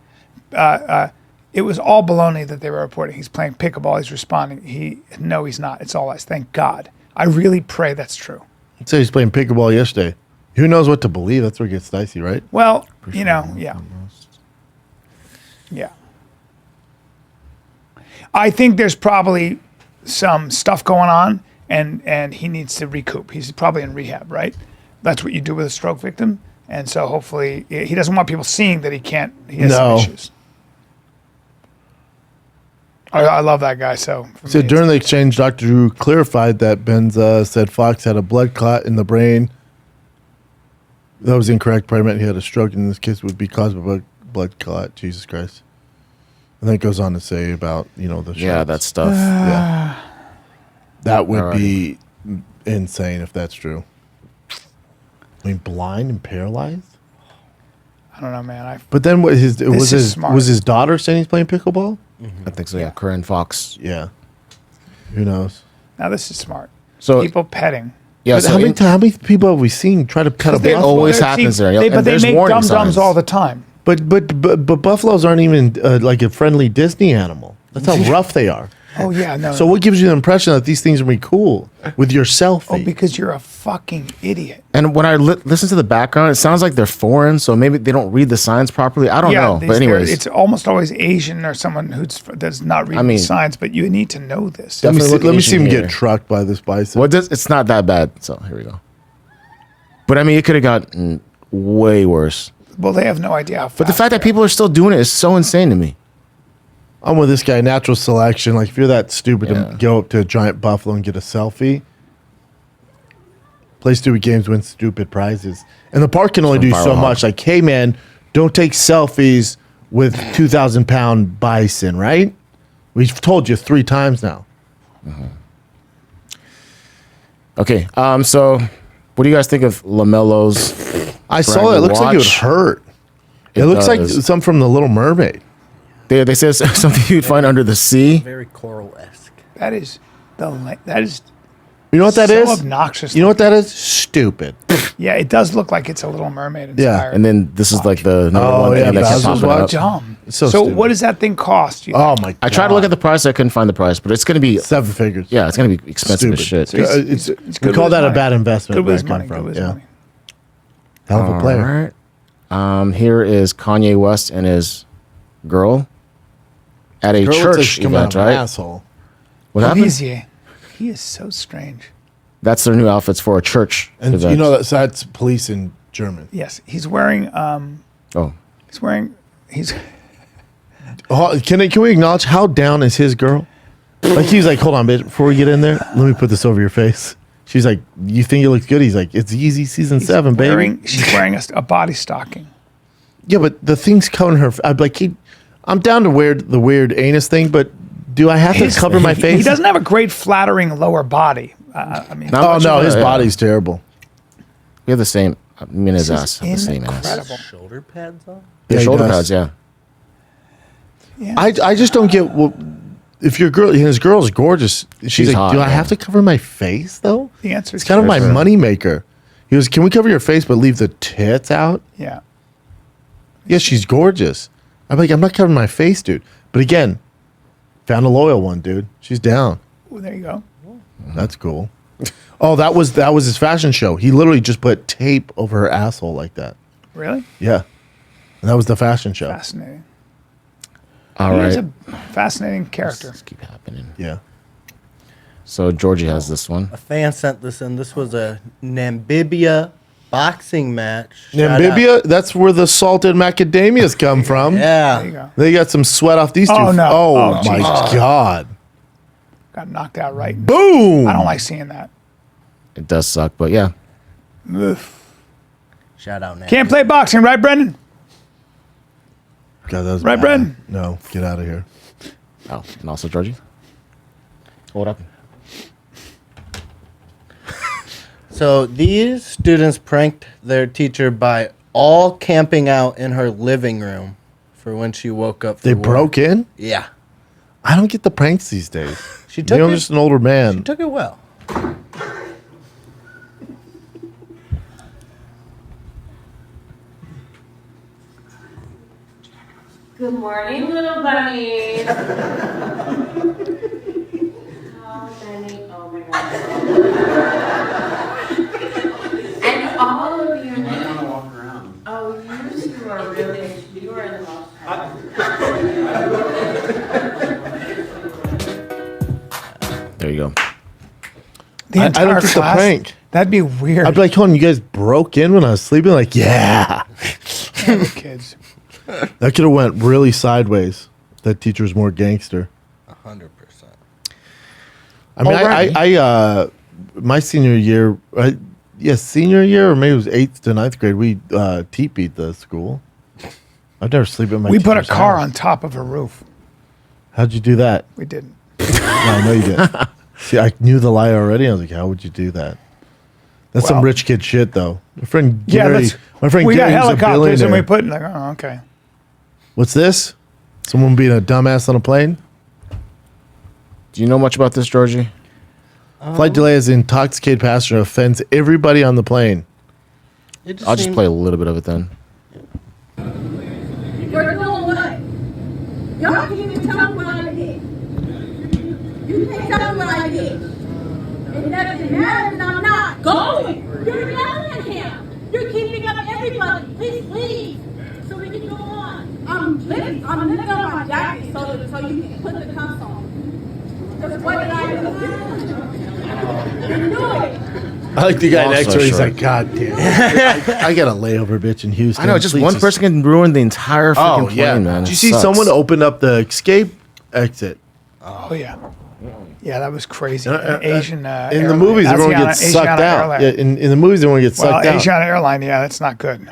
It was all baloney that they were reporting. He's playing pickleball. He's responding. No, he's not. It's all lies. Thank God. I really pray that's true. Said he's playing pickleball yesterday. Who knows what to believe? That's where it gets dicey, right? Well, yeah. Yeah. I think there's probably some stuff going on, and he needs to recoup. He's probably in rehab, right? That's what you do with a stroke victim. And so hopefully he doesn't want people seeing that he has No. some issues. I love that guy. So So during the exchange, Dr. Drew clarified that Benz said Fox had a blood clot in the brain. That was incorrect. Probably meant he had a stroke. In this case, would be caused by a blood clot. Jesus Christ. And then it goes on to say about the Yeah, shots. that stuff. Yeah. That would be insane if that's true. I mean, blind and paralyzed. I don't know, man. But then what is smart. was his daughter saying he's playing pickleball? I think so. Yeah, Corinne Fox. Yeah. Who knows? Now this is smart. So People petting. yeah, But so how many people have we seen try to cut a They buffalo? always happens there. But And they there's make warning dum dums signs. all the time. But buffaloes aren't even like a friendly Disney animal. That's how rough they are. Oh yeah, no. So what gives you the impression that these things are be cool with your selfie? Oh, because you're a fucking idiot. and when I listen to the background, it sounds like they're foreign, so maybe they don't read the signs properly. I don't know, but anyways, it's almost always Asian or someone who does not read the signs. But you need to know this. let me see, look let me see him Asian here. get trucked by this bison. it's not that bad. So here we go. But I mean, it could have gotten way worse. Well, they have no idea how. But the fact that people are still doing it is so insane to me. I'm with this guy. Natural selection. Like if you're that stupid Yeah. to go up to a giant buffalo and get a selfie, play stupid games, win stupid prizes, and the park can only do so viral much. Like, hey man, don't take selfies with 2,000-pound bison. Right? We've told you 3 times now. Okay, so what do you guys think of LaMelo's? I saw Brand it. It new looks like it would watch? hurt. It looks like does. some from the Little Mermaid. They say something you'd find under the sea. Very coral-esque. that is You know what that so is? obnoxious. You know what that is? Stupid. Yeah, it does look like it's a Little Mermaid inspired. And then this is like the number Oh, one yeah, thing that kept Basil's popping up. watch. dumb. So So stupid. what does that thing cost? You Oh think? my god. I tried to look at the price. I couldn't find the price, but it's going to be 7 figures. yeah, it's going to be expensive as shit. So he's- it's, he's we good call with that his a money. bad investment. Good with his where it money. came Good from. with his money. Hell of a player. All right. Here is Kanye West and his girl at a Girl looks like church she's coming event, out of an right? asshole. What Oh, happened? he is so strange. That's their new outfits for a church And event. you know that's police in German. Yes, he's wearing. oh, He's Can we acknowledge how down is his girl? Like he's like, hold on, bitch, before we get in there, let me put this over your face. She's like, you think it looks good? He's like, it's easy season 7, baby. She's wearing a body stocking. Yeah, but the thing's covering her. I'm like, I'm down to the weird anus thing, but do I have to cover my face? He doesn't have a great flattering lower body. I mean, His body's terrible. We have the same. Me and his ass have the same ass. incredible. Shoulder pads on? The Yeah, he shoulder does. pads, yeah. Yeah. I just don't get if his girl's gorgeous. She's like, hot, do I yeah. have to cover my face though? The answer is It's kind of my sure. money maker. He goes, can we cover your face but leave the tits out? Yeah. Yeah, she's gorgeous. I'm like, I'm not covering my face, dude. But again, found a loyal one, dude. She's down. Well, there you go. That's cool. Oh, that was his fashion show. He literally just put tape over her asshole like that. Really? Yeah. And that was the fashion show. Fascinating. All He's right. a fascinating character. Let's keep happening. Yeah. So Georgie has this one. A fan sent this in. This was a Namibia boxing match. Shout Namibia, that's where the salted macadamias come from. out. There you Yeah. go. They got some sweat off these two. Oh, no. Oh, Oh, my Jesus. God. Got knocked out right. Boom. I don't like seeing that. It does suck, but yeah. Ugh. Shout out, Namibia. Can't play boxing, right, Brendan? God, that was Right, bad. Brendan? No, get out of here. Oh, and also Georgie. What happened? So these students pranked their teacher by all camping out in her living room for when she woke up. They for work. broke in? Yeah. I don't get the pranks these days. She took Maybe I'm it. just an older man. She took it well. Good morning, little bunnies. Oh, Benny. Oh, my God. And all of you. I want to walk around. Oh, you two are really, you are the most. There you go. The I entire don't get the class? prank. That'd be weird. I'd be like, hold on, you guys broke in when I was sleeping? Like, yeah. Kids. That could have went really sideways. That teacher was more gangster. 100%. I mean, Alrighty. my senior year, senior year, or maybe it was 8th to 9th grade, we teepeed the school. I've never slept in my We put a teacher's car house. on top of a roof. How'd you do that? We didn't. No, I know you didn't. See, I knew the lie already. I was like, how would you do that? That's some Well- rich kid shit, though. My friend Yeah, Gary, that's. my friend We got Gary was a helicopters and we billionaire. put like, oh, okay. What's this? Someone being a dumbass on a plane? Do you know much about this, Georgie? Flight delay as an intoxicated passenger offends everybody on the plane. It just I'll just seemed- play a little bit of it then. You're doing what? Y'all can't even tell me what I did. You can't tell me what I did. It doesn't matter that I'm not going. You're yelling at him. You're keeping up everybody. Please leave so we can go on. I'm lifting up my jacket so you can put the cuffs on. Because what did I do? You knew it. I like the guy Long next to story her. He's short. like, God damn it. I got a layover, bitch, in Houston. I know, just Please one person can ruin the entire freaking Oh, plane, yeah. man. Did you It see sucks. someone open up the escape exit? Oh yeah. Yeah, that was crazy. Asian. In the airline. movies, everyone Asiana- gets sucked Asiana out. airline. Yeah, in the movies, everyone gets Well, sucked out. Asiana airline. Yeah, that's not good.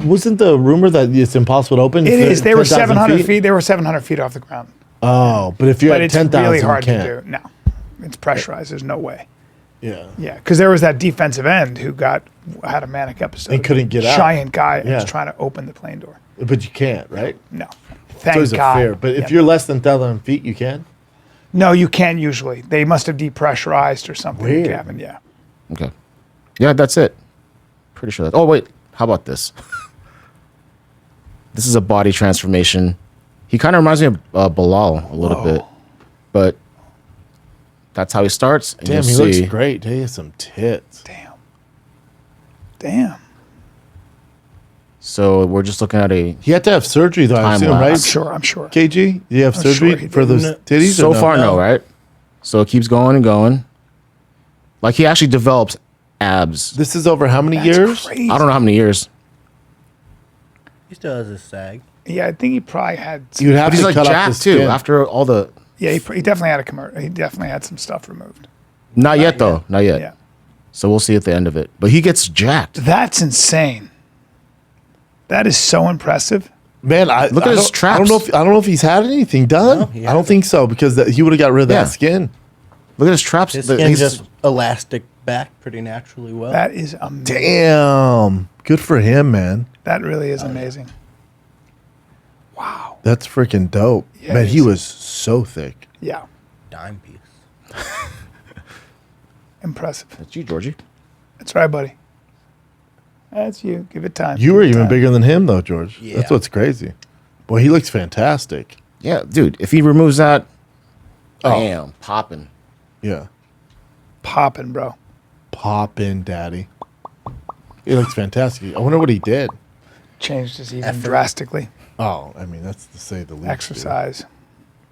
Wasn't the rumor that it's impossible to open? It for is. They were 10,000 700 feet. They were 700 feet off the ground. Oh, but if you're But at it's 10,000, really hard you to can't. do. No, it's pressurized. There's no way. Yeah. Yeah, because there was that defensive end who had a manic episode. And couldn't get out. Giant guy and was Yeah. trying to open the plane door. But you can't, right? No, It's thank always God. fair. But if Yeah. you're less than 1,000 feet, you can? No, you can't usually. They must have depressurized or something. Weird. Gavin, yeah. Okay. Yeah, that's it. Pretty sure that. Oh, wait. How about this? This is a body transformation. He kind of reminds me of Bilal a little bit. But that's how he starts. And Damn, you'll he see. looks great. He has some tits. Damn. So we're just looking at a. He had to have surgery, though, I Time assume, right? lapse. I'm sure. KG, do you have I'm sure surgery he for did. those No. titties? So or no? far, no, right? So it keeps going and going. Like he actually develops abs. This is over how many That's years? crazy. I don't know how many years. He still has his sag. Yeah, I think he probably had. Some, You'd have But he's to like cut off the jacked too skin. after all the. yeah, he definitely had he definitely had some stuff removed. Not yet though. Not yet. Yeah, So we'll see at the end of it. But he gets jacked. that's insane. That is so impressive. Man, Look at his I don't know traps. if he's had anything done. No, he I don't think so because he would have got rid of Yeah. that skin. Look at his traps. His The- skin he's- just elastic back pretty naturally well. That is amazing. Damn, good for him, man. That really is amazing. Wow. That's freaking dope. Yeah, Man, it he is. was so thick. Yeah. Dime piece. Impressive. That's you, Georgie. That's right, buddy. That's you. Give it time. You Give were it even time. bigger than him, though, George. Yeah. That's what's crazy. Boy, he looks fantastic. Yeah, dude. If he removes that, Oh. bam, popping. Yeah. Popping, bro. Pop in, daddy. He looks fantastic. I wonder what he did. Changed his even Effort. drastically. Oh, I mean, that's to say the least. dude. Exercise.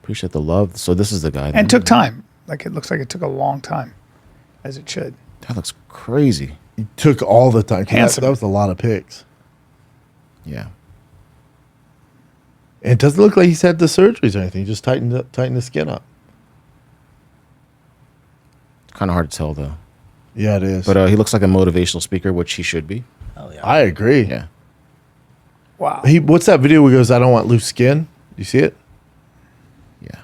Appreciate the love. So this is the guy. And took time. Like it looks like it took a long time. As it should. That looks crazy. He took all the time. 'Cause Handsome. That was a lot of picks. Yeah. And it doesn't look like he's had the surgeries or anything. He just tightened the skin up. Kind of hard to tell though. Yeah, it is. But he looks like a motivational speaker, which he should be. Hell yeah. I agree. Yeah. Wow. What's that video where he goes, I don't want loose skin? You see it? Yeah.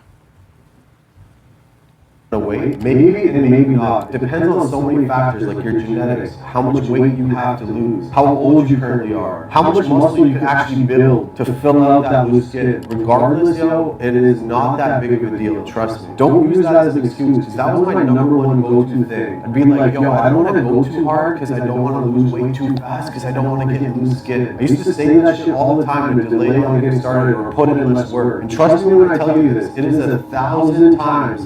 Weight, maybe and maybe not. Depends on so many factors like your genetics, how much weight you have to lose, how old you currently are, how much muscle you can actually build to fill out that loose skin. Regardless, it is not that big of a deal. Trust me. Don't use that as an excuse because that was my number one go-to thing. I'd be like, I don't want to go too hard because I don't want to lose weight too fast because I don't want to get loose skin. I used to say that shit all the time and delay on getting started or put in less work. And trust me when I tell you this, it is 1,000 times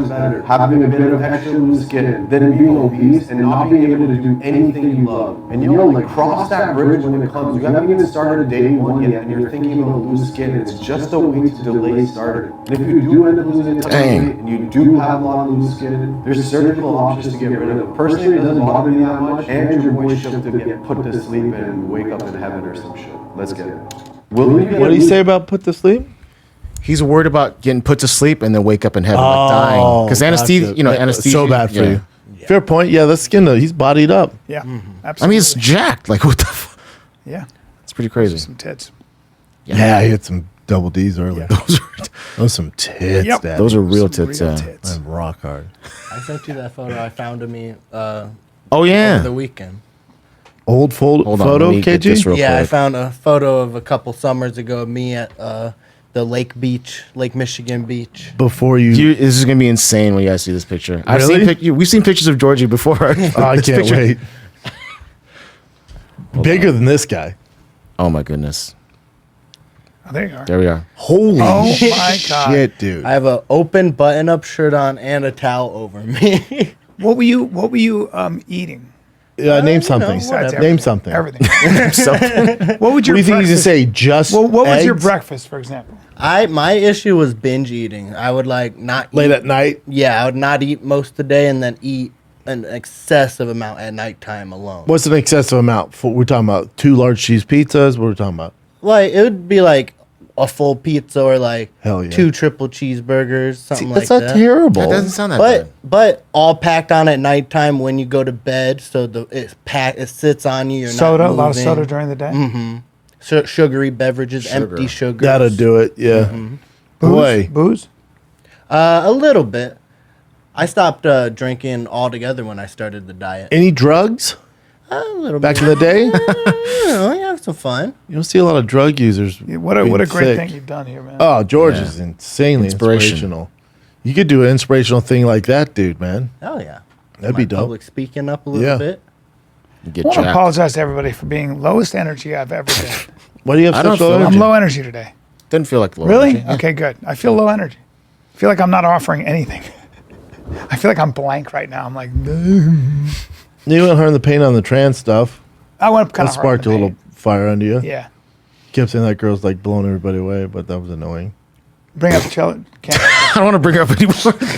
better having a bit of extra loose skin than being obese and not being able to do anything you love. And like cross that bridge when it comes. You haven't even started day one yet and you're thinking about loose skin. It's just a way to delay starting. And if you do end up losing a ton of weight and you do have a lot of loose skin, there's surgical options to get rid of it. Personally, it doesn't bother me that much. And your boy should to get put to sleep and wake up in heaven or some shit. Let's get it. What What did he say about put to sleep? He's worried about getting put to sleep and then wake up in heaven like dying. Because anesthesia, gotcha. anesthesia. So bad for yeah. you. Fair point. Yeah, the skin, he's bodied up. Yeah. I Absolutely. mean, it's jacked. Like, what the fuck? yeah. It's pretty crazy. Some tits. Yeah, he hit some double D's early. Yeah. Those some tits, Yep. Dad. Those are real Some tits. real Yeah. tits. I'm rock hard. I sent you that photo I found of me Oh, over yeah. the weekend. Old Hold on. photo, Let me get this KG? real Yeah, I quick. found a photo of a couple summers ago of me at the Lake Michigan beach. Before you. This is going to be insane when you guys see this picture. Really? We've seen pictures of Georgie before. Oh, I This can't picture- wait. Bigger than this guy. Oh, my goodness. Oh, there you are. There we are. Holy Oh my God. shit, dude. I have an open button-up shirt on and a towel over me. What were you eating? Name something. whatever. Name something. Everything. So, What would What your do you think he's breakfast- gonna say? Just What was your eggs? breakfast, for example? My issue was binge eating. I would not Late eat. at night? Yeah, I would not eat most of the day and then eat an excessive amount at nighttime alone. What's an excessive amount? We're talking about 2 large cheese pizzas. What are we talking about? Like it would be like a full pizza or like Hell yeah. 2 triple cheeseburgers, something That's like not that. terrible. that doesn't sound that bad. But all packed on at nighttime when you go to bed, so it sits on you. You're Soda, not a lot of moving. soda during the day. Sugary beverages, Sugar. empty sugars. That'll do it. Yeah. Boy. Booze? A little bit. I stopped drinking altogether when I started the diet. Any drugs? A little Back bit. in the day? You have some fun. You don't see a lot of drug users. Yeah, what a being great sick. thing you've done here, man. Oh, George Yeah. is insanely Inspiration. inspirational. You could do an inspirational thing like that, dude, man. Hell yeah. That'd My be dope. Public speaking up a little Yeah. bit. You get I want to jacked. apologize to everybody for being lowest energy I've ever been. Why do you have I don't such low feel- energy? I'm low energy today. Doesn't feel like low Really? energy. Yeah. Okay, good. I feel low energy. I feel like I'm not offering anything. I feel like I'm blank right now. I'm like, You went hard in the paint on the trans stuff. I went kind That of sparked a little fire under you. Yeah. Kept saying that girl's like blowing everybody away, but that was annoying. Bring up Chell. I don't want to bring her up anymore.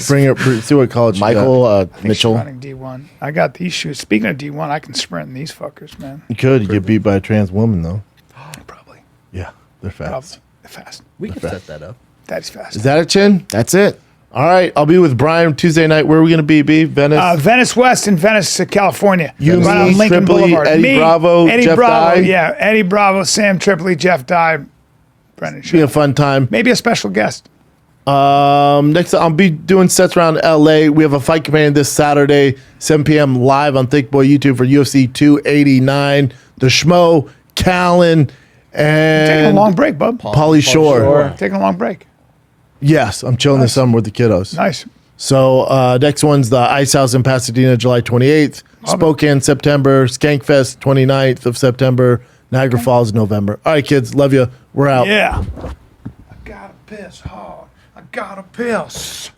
Bring her, see what college she got. Michael Mitchell. Running D1. I got these shoes. Speaking of D1, I can sprint in these fuckers, man. You could. You get beat by a trans woman, though. Yeah, they're fast. Fast. We can set that up. That's fast. Is that it, Chin? That's it. All right, I'll be with Brian Tuesday night. Where are we going to be, B? Venice? Venice West in Venice, California. You, right me, on Lincoln Tripoli, Boulevard. Eddie Bravo, Eddie Jeff Bravo, Dye? yeah. Eddie Bravo, Sam Tripoli, Jeff Dye, Brendan Be a Schaub. fun time. Maybe a special guest. Next, I'll be doing sets around LA. We have a fight companion this Saturday, 7 p.m. live on Thick Boy YouTube for UFC 289. The Schmo, Callen, and Taking a long break, bub. Pauly Shore. Taking a long break. Yes, I'm chilling this summer with the kiddos. Nice. So next one's the Ice House in Pasadena, July 28th. Spokane, September. Skankfest, 29th of September. Niagara Falls, November. All right, kids. Love you. We're out. Yeah. I gotta piss hard. I gotta piss.